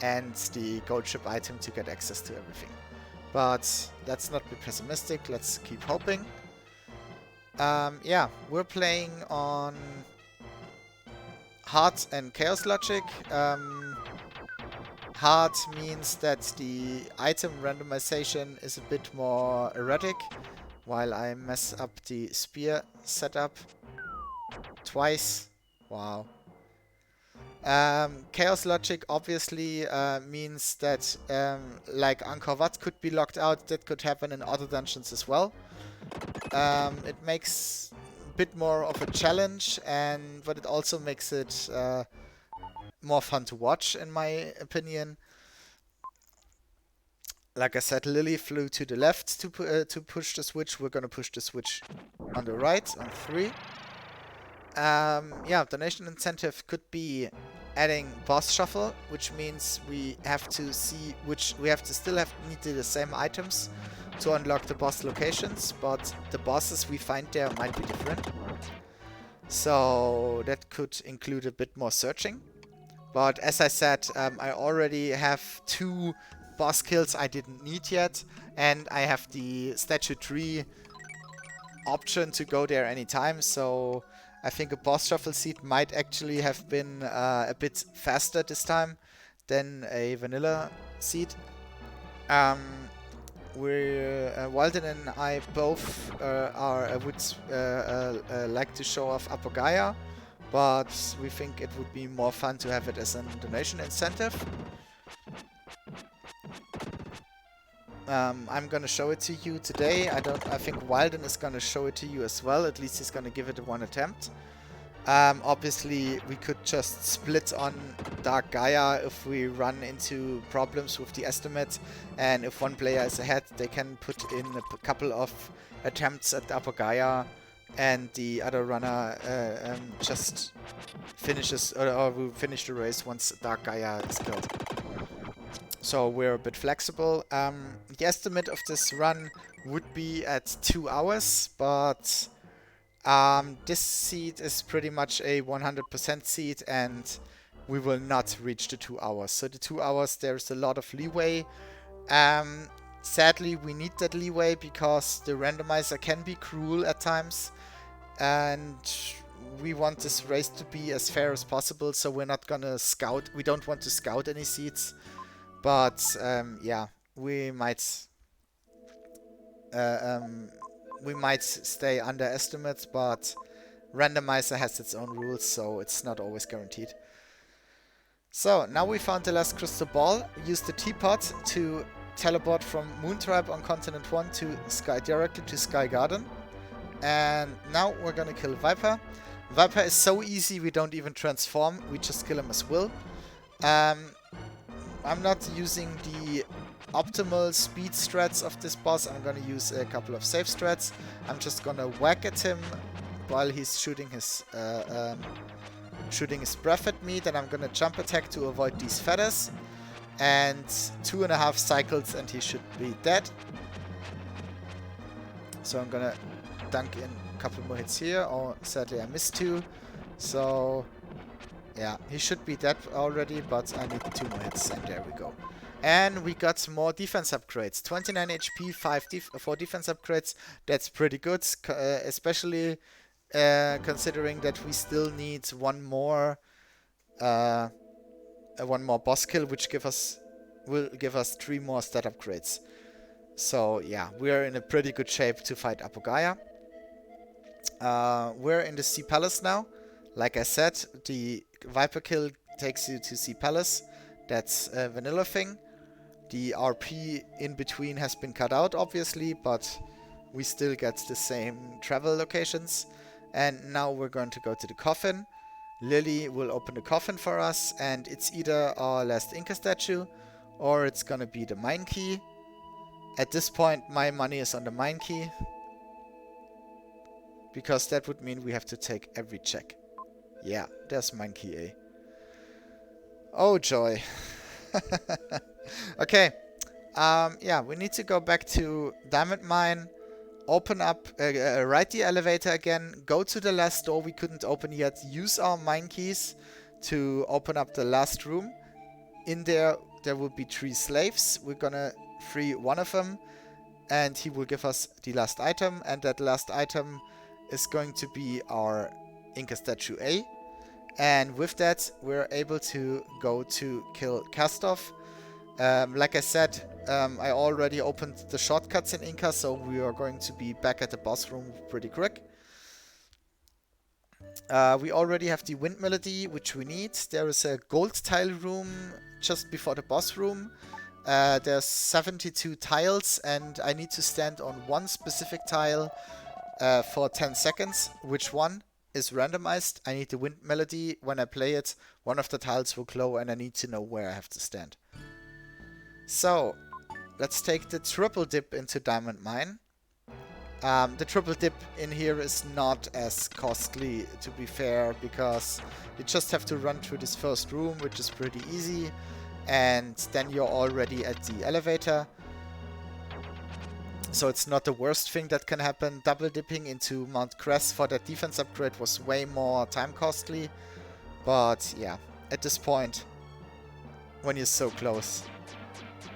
and the gold ship item to get access to everything. But let's not be pessimistic, let's keep hoping. Yeah, we're playing on hard and chaos logic. Hard means that the item randomization is a bit more erratic, while I mess up the spear setup twice. Wow. Chaos logic obviously means that like Angkor Wat could be locked out. That could happen in other dungeons as well. It makes a bit more of a challenge, but it also makes it more fun to watch, in my opinion. Like I said, Lily flew to the left to push the switch. We're gonna push the switch on the right on 3. Yeah, donation incentive could be adding boss shuffle, which means we have to see need the same items to unlock the boss locations, but the bosses we find there might be different. So that could include a bit more searching. But as I said, I already have 2 boss kills I didn't need yet, and I have the statue tree option to go there anytime, so I think a boss shuffle seed might actually have been a bit faster this time than a vanilla seed. Wilddin and I both would like to show off Apocalypse Gaia, but we think it would be more fun to have it as a donation incentive. I'm gonna show it to you today. I think Wilddin is gonna show it to you as well. At least he's gonna give it 1 attempt. Obviously, we could just split on Dark Gaia if we run into problems with the estimate, and if one player is ahead, they can put in a couple of attempts at Upper Gaia, and the other runner just finishes or will finish the race once Dark Gaia is killed. So we're a bit flexible. The estimate of this run would be at 2 hours, but this seed is pretty much a 100% seed, and we will not reach the 2 hours. So the 2 hours, there's a lot of leeway. Sadly, we need that leeway because the randomizer can be cruel at times, and we want this race to be as fair as possible, so we're not gonna scout. We don't want to scout any seeds. But yeah, we might stay under estimates, but randomizer has its own rules, so it's not always guaranteed. So now we found the last crystal ball. We used the teapot to teleport from Moon Tribe on Continent 1 directly to Sky Garden. And now we're gonna kill Viper. Viper is so easy, we don't even transform, we just kill him as will. I'm not using the optimal speed strats of this boss. I'm gonna use a couple of safe strats. I'm just gonna whack at him while he's shooting his breath at me. Then I'm gonna jump attack to avoid these feathers. And 2.5 cycles and he should be dead. So I'm gonna dunk in a couple more hits here. Oh, sadly I missed 2. So yeah, he should be dead already, but I need 2 more hits, and there we go. And we got more defense upgrades. 29 HP, 4 defense upgrades. That's pretty good, especially considering that we still need 1 more one more boss kill, which will give us 3 more stat upgrades. So yeah, we're in a pretty good shape to fight Apocalypse Gaia. We're in the Sea Palace now. Like I said, the Viper kill takes you to Sea Palace. That's a vanilla thing. The RP in between has been cut out, obviously, but we still get the same travel locations. And now we're going to go to the coffin. Lily will open the coffin for us, and it's either our last Inca statue, or it's gonna be the mine key. At this point, my money is on the mine key, because that would mean we have to take every check. Yeah, there's mine key A. Oh joy. Okay. Yeah, we need to go back to Diamond Mine, open up, ride the elevator again, go to the last door we couldn't open yet, use our mine keys to open up the last room. In there will be 3 slaves. We're gonna free one of them, and he will give us the last item, and that last item is going to be our Inca statue A. And with that, we're able to go to kill Kastov. Like I said, I already opened the shortcuts in Inca, so we are going to be back at the boss room pretty quick. We already have the wind melody, which we need. There is a gold tile room just before the boss room. There's 72 tiles, and I need to stand on one specific tile for 10 seconds. Which one is randomized? I need the wind melody. When I play it, one of the tiles will glow, and I need to know where I have to stand. So, let's take the triple dip into Diamond Mine. The triple dip in here is not as costly, to be fair, because you just have to run through this first room, which is pretty easy, and then you're already at the elevator. So it's not the worst thing that can happen. Double dipping into Mount Crest for that defense upgrade was way more time costly, but yeah, at this point, when you're so close,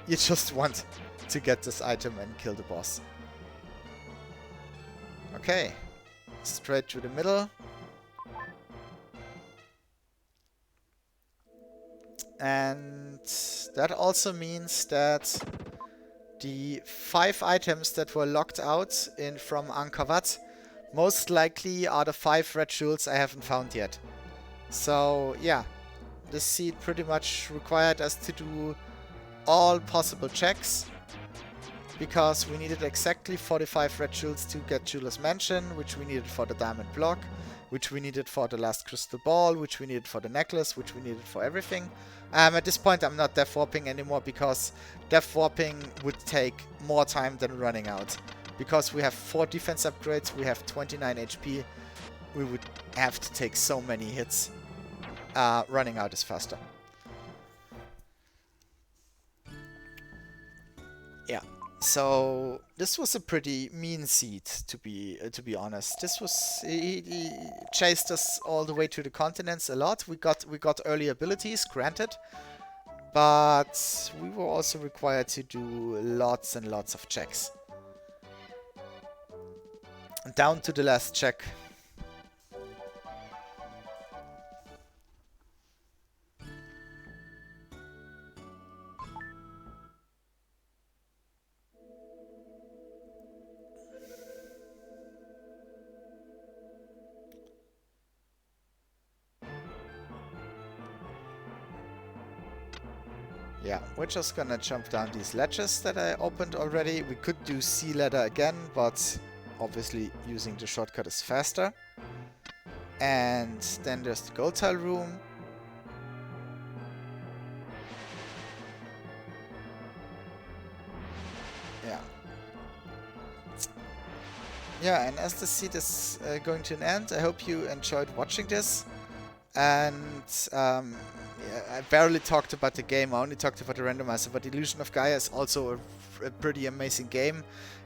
you just want to get this item and kill the boss. Okay, straight through the middle. And that also means that the 5 items that were locked out from Angkor most likely are the 5 red jewels I haven't found yet. So yeah, this seed pretty much required us to do all possible checks, because we needed exactly 45 red jewels to get Jeweler's Mansion, which we needed for the diamond block, which we needed for the last crystal ball, which we needed for the necklace, which we needed for everything. At this point I'm not death warping anymore, because death warping would take more time than running out. Because we have 4 defense upgrades, we have 29 HP, we would have to take so many hits. Running out is faster. Yeah, so this was a pretty mean seed, to be honest. This was he chased us all the way to the continents a lot. We got early abilities, granted, but we were also required to do lots and lots of checks. Down to the last check. Yeah, we're just gonna jump down these ledges that I opened already. We could do sea ladder again, but obviously using the shortcut is faster. And then there's the gold tile room. Yeah. Yeah, and as the seed is going to an end, I hope you enjoyed watching this. And yeah, I barely talked about the game, I only talked about the randomizer, but Illusion of Gaia is also a pretty amazing game.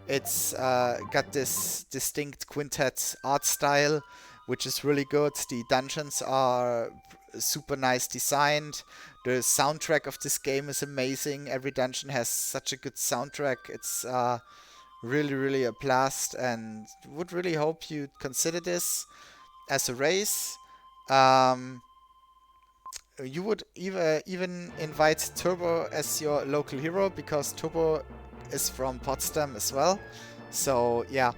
It's got this distinct quintet art style, which is really good. The dungeons are super nice designed. The soundtrack of this game is amazing. Every dungeon has such a good soundtrack. It's really, really a blast, and would really hope you consider this as a race. you would even invite Turbo as your local hero, because Turbo is from Potsdam as well. So yeah,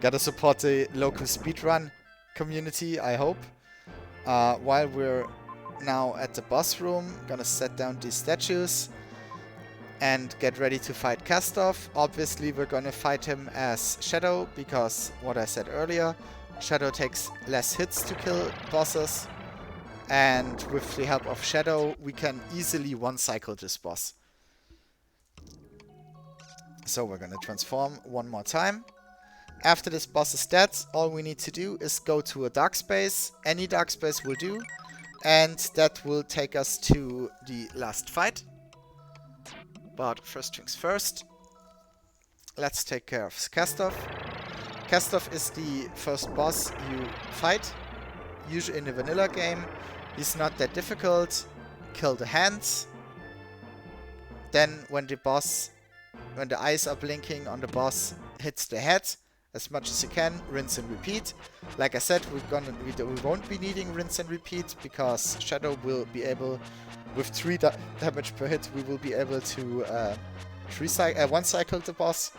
gotta support the local speedrun community, I hope. While we're now at the boss room, gonna set down these statues and get ready to fight Kastov. Obviously we're gonna fight him as Shadow, because what I said earlier, Shadow takes less hits to kill bosses, and with the help of Shadow we can easily one-cycle this boss. So we're gonna transform one more time. After this boss is dead, all we need to do is go to a dark space. Any dark space will do, and that will take us to the last fight. But first things first, let's take care of Kastov. Kastov is the first boss you fight. Usually in a vanilla game, he's not that difficult. Kill the hands. Then when the eyes are blinking on the boss, hits the head as much as you can, rinse and repeat. Like I said, we won't be needing rinse and repeat, because Shadow will be able, with 3 damage per hit, we will be able to one-cycle the boss.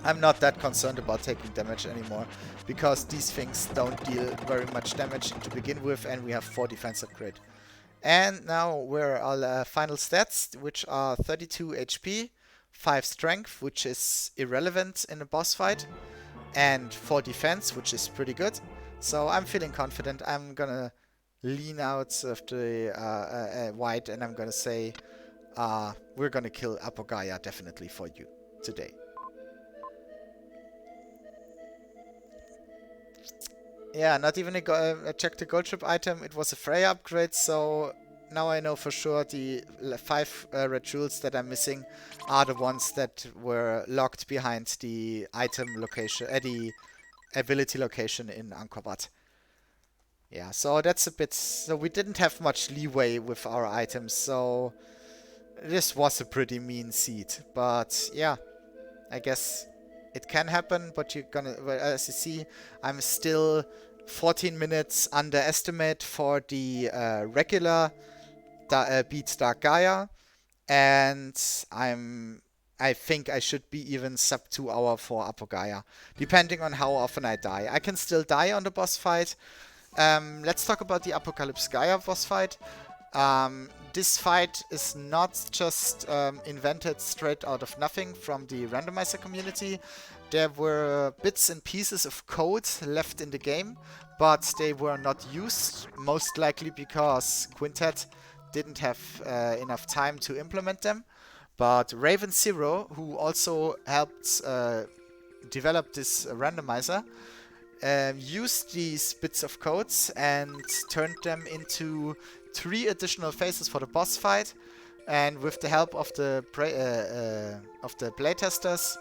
I'm not that concerned about taking damage anymore, because these things don't deal very much damage to begin with, and we have 4 defense upgrade. And now we're our final stats, which are 32 HP, 5 strength, which is irrelevant in a boss fight, and 4 defense, which is pretty good. So I'm feeling confident. I'm gonna lean out of the white, and I'm gonna say we're gonna kill Apocalypse Gaia definitely for you today. Yeah, not even a check the gold ship item. It was a Freya upgrade, so now I know for sure the 5 red jewels that I'm missing are the ones that were locked behind the item location, the ability location in Angkor Wat. Yeah, so that's a bit... So we didn't have much leeway with our items, so this was a pretty mean seed. But yeah, I guess it can happen, but you're gonna... Well, as you see, I'm still 14 minutes underestimate for the regular beat Dark Gaia, and I think I should be even sub 2 hour for Apocalypse Gaia, depending on how often I die. I can still die on the boss fight. Let's talk about the Apocalypse Gaia boss fight. This fight is not just invented straight out of nothing from the randomizer community. There were bits and pieces of code left in the game, but they were not used, most likely because Quintet didn't have enough time to implement them. But Raven Zero, who also helped develop this randomizer, used these bits of codes and turned them into 3 additional phases for the boss fight. And with the help of the playtesters,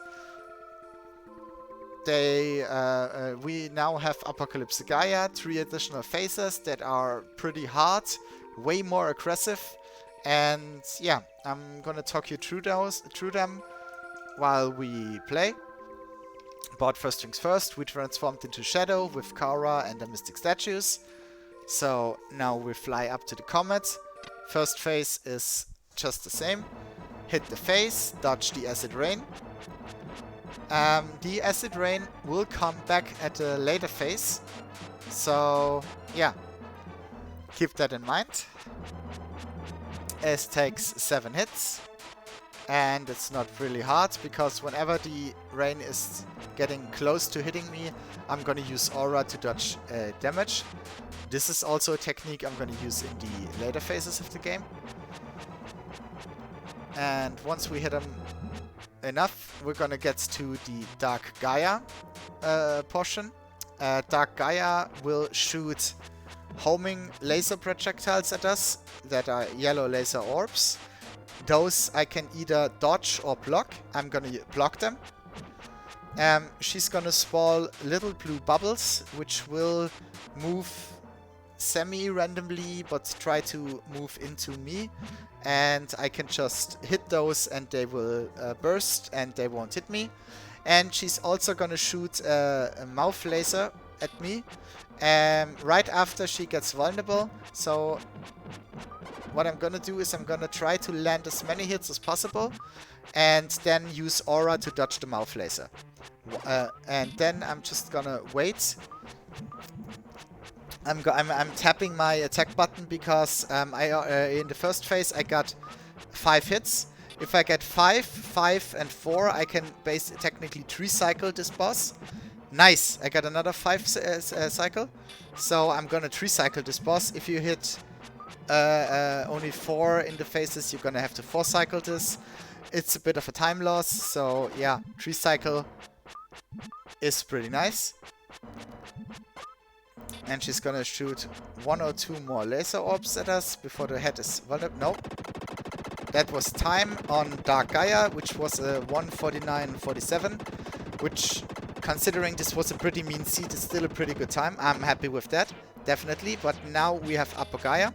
we now have Apocalypse Gaia, 3 additional phases that are pretty hard, way more aggressive, and yeah, I'm gonna talk you through them while we play. But first things first, we transformed into Shadow with Kara and the Mystic Statues. So now we fly up to the comet. First phase is just the same. Hit the face, dodge the acid rain. The acid rain will come back at a later phase. So yeah, keep that in mind. It takes 7 hits. And it's not really hard, because whenever the rain is getting close to hitting me, I'm gonna use Aura to dodge damage. This is also a technique I'm gonna use in the later phases of the game. And once we hit them enough, we're gonna get to the Dark Gaia portion. Dark Gaia will shoot homing laser projectiles at us that are yellow laser orbs. Those I can either dodge or block. I'm gonna block them. She's gonna spawn little blue bubbles, which will move semi-randomly, but try to move into me. And I can just hit those and they will burst and they won't hit me. And she's also gonna shoot a mouth laser at me right after she gets vulnerable. So what I'm gonna do is I'm gonna try to land as many hits as possible and then use aura to dodge the mouth laser. And then I'm just gonna wait. I'm tapping my attack button because in the first phase I got 5 hits. If I get 5, 5 and 4, I can technically 3-cycle this boss. Nice, I got another 5 cycle. So I'm gonna 3-cycle this boss. If you hit only 4 in the phases, you're gonna have to 4-cycle this. It's a bit of a time loss, so yeah, 3-cycle is pretty nice. And she's gonna shoot 1 or 2 more laser orbs at us before the head is vulnerable. No. That was time on Dark Gaia, which was a 1:49:47, which, considering this was a pretty mean seed, is still a pretty good time. I'm happy with that, definitely. But now we have Apocalypse Gaia.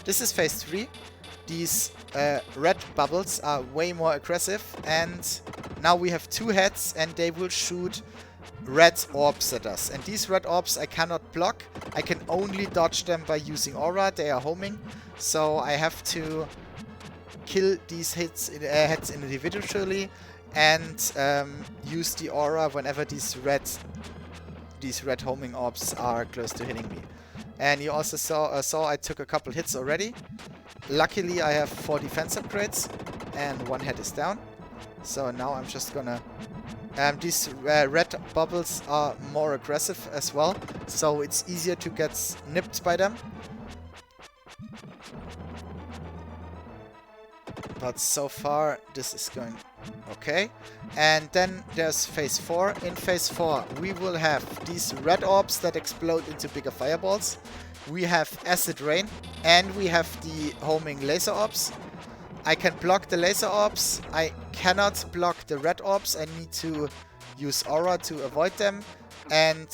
This is phase 3. These red bubbles are way more aggressive, and now we have 2 heads, and they will shoot red orbs at us. And these red orbs I cannot block. I can only dodge them by using aura. They are homing, so I have to kill these heads individually and use the aura whenever these red homing orbs are close to hitting me. And you also saw I took a couple hits already. Luckily I have 4 defense upgrades and 1 head is down. So now I'm just gonna... these red bubbles are more aggressive as well, so it's easier to get nipped by them. But so far, this is going okay. And then there's phase 4. In phase 4, we will have these red orbs that explode into bigger fireballs. We have acid rain, and we have the homing laser orbs. I can block the laser orbs. I cannot block the red orbs. I need to use aura to avoid them. And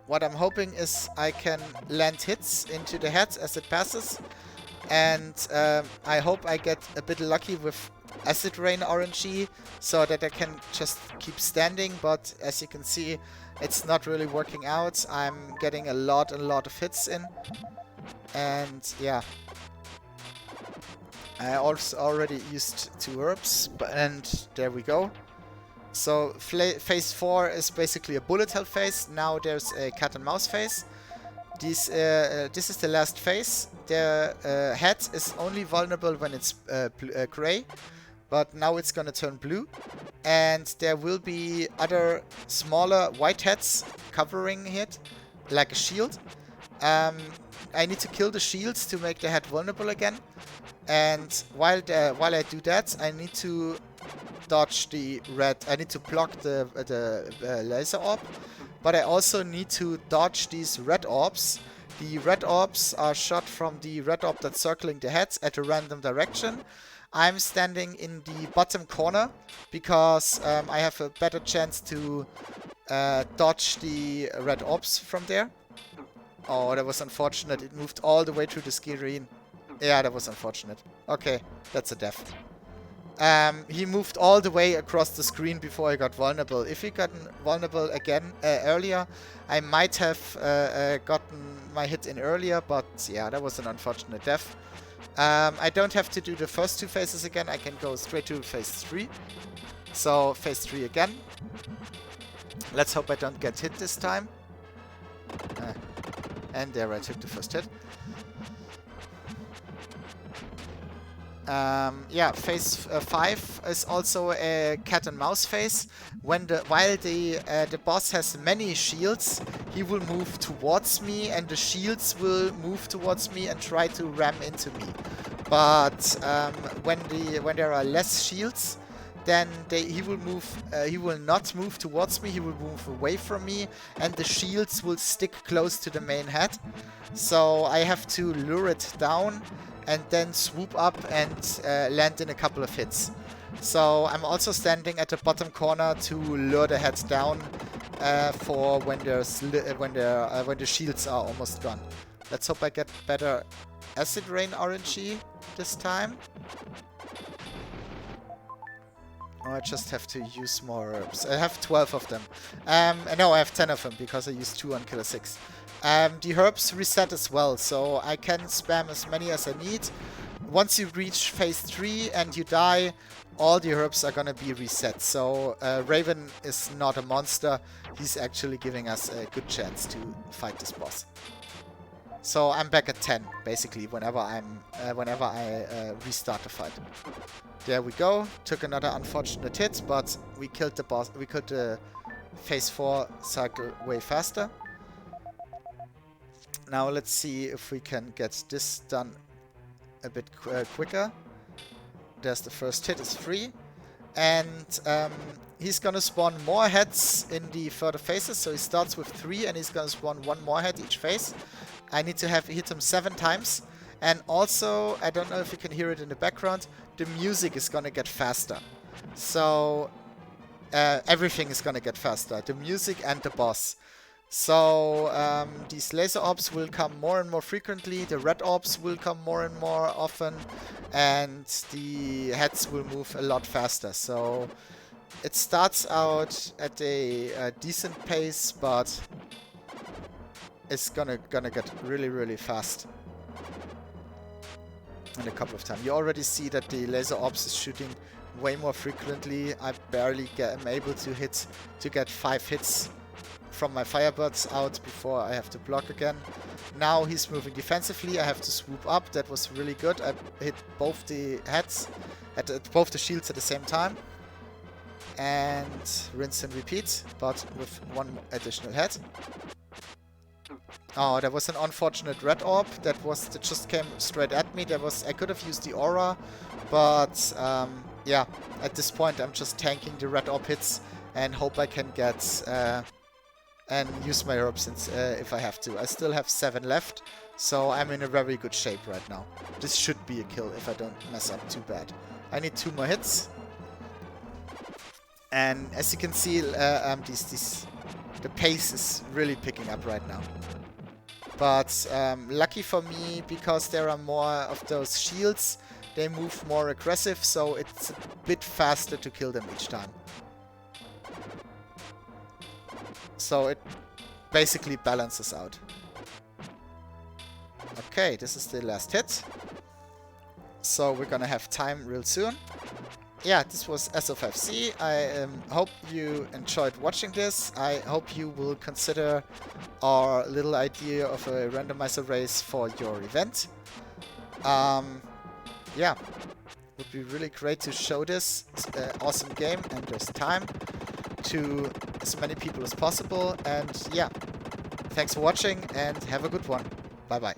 what I'm hoping is I can land hits into the head as it passes. And I hope I get a bit lucky with acid rain RNG so that I can just keep standing, but as you can see, it's not really working out. I'm getting a lot of hits in, and yeah, I also already used 2 herbs, and there we go. So phase 4 is basically a bullet hell phase. Now there's a cat and mouse phase. This is the last phase. The head is only vulnerable when it's gray, but now it's gonna turn blue, and there will be other smaller white heads covering it, like a shield. I need to kill the shields to make the head vulnerable again, and while I do that, I need to dodge the red. I need to block the laser orb, but I also need to dodge these red orbs. The red orbs are shot from the red orb that's circling the heads at a random direction. I'm standing in the bottom corner because I have a better chance to dodge the red orbs from there. Oh, that was unfortunate. It moved all the way through the screen. Yeah, that was unfortunate. Okay, that's a death. He moved all the way across the screen before he got vulnerable. If he got vulnerable again earlier, I might have gotten my hit in earlier, but yeah, that was an unfortunate death. I don't have to do the first 2 phases again. I can go straight to phase 3. So phase 3 again. Let's hope I don't get hit this time. And there I took the first hit. Yeah, phase 5 is also a cat and mouse phase. While the boss has many shields, he will move towards me, and the shields will move towards me and try to ram into me. But when there are less shields, then he will move. He will not move towards me. He will move away from me, and the shields will stick close to the main head. So I have to lure it down and then swoop up and land in a couple of hits. So I'm also standing at the bottom corner to lure the head down for when the shields are almost gone. Let's hope I get better acid rain RNG this time. Or I just have to use more herbs. I have 12 of them. No, I have 10 of them because I used 2 on Killer 6. The herbs reset as well, so I can spam as many as I need. Once you reach phase 3 and you die, all the herbs are gonna be reset. So Raven is not a monster. He's actually giving us a good chance to fight this boss. So I'm back at 10, basically, whenever I restart the fight. There we go. Took another unfortunate hit, but we killed the boss. We killed the phase 4 cycle way faster. Now let's see if we can get this done a bit quicker. There's the first hit, is free. And he's gonna spawn more heads in the further phases. So he starts with 3 and he's gonna spawn 1 more head each phase. I need to hit him 7 times. And also, I don't know if you can hear it in the background, the music is gonna get faster. So everything is gonna get faster. The music and the boss. So these laser orbs will come more and more frequently. The red orbs will come more and more often. And the heads will move a lot faster. So it starts out at a decent pace, but it's gonna get really, really fast in a couple of times. You already see that the laser orbs is shooting way more frequently. I barely am able to get 5 hits from my firebirds out before I have to block again. Now he's moving defensively. I have to swoop up. That was really good. I hit both the heads, both the shields at the same time. And rinse and repeat, but with 1 additional head. Oh, there was an unfortunate red orb that just came straight at me. I could have used the aura, but yeah, at this point I'm just tanking the red orb hits and hope I can get and use my herbs if I have to. I still have 7 left, so I'm in a very good shape right now. This should be a kill if I don't mess up too bad. I need 2 more hits, and as you can see, the pace is really picking up right now. But lucky for me, because there are more of those shields, they move more aggressive, so it's a bit faster to kill them each time. So it basically balances out. Okay, this is the last hit. So we're gonna have time real soon. Yeah, this was SO5Z. I hope you enjoyed watching this. I hope you will consider our little idea of a randomizer race for your event. Yeah, would be really great to show this awesome game, and there's time, to as many people as possible. And yeah, thanks for watching and have a good one. Bye bye.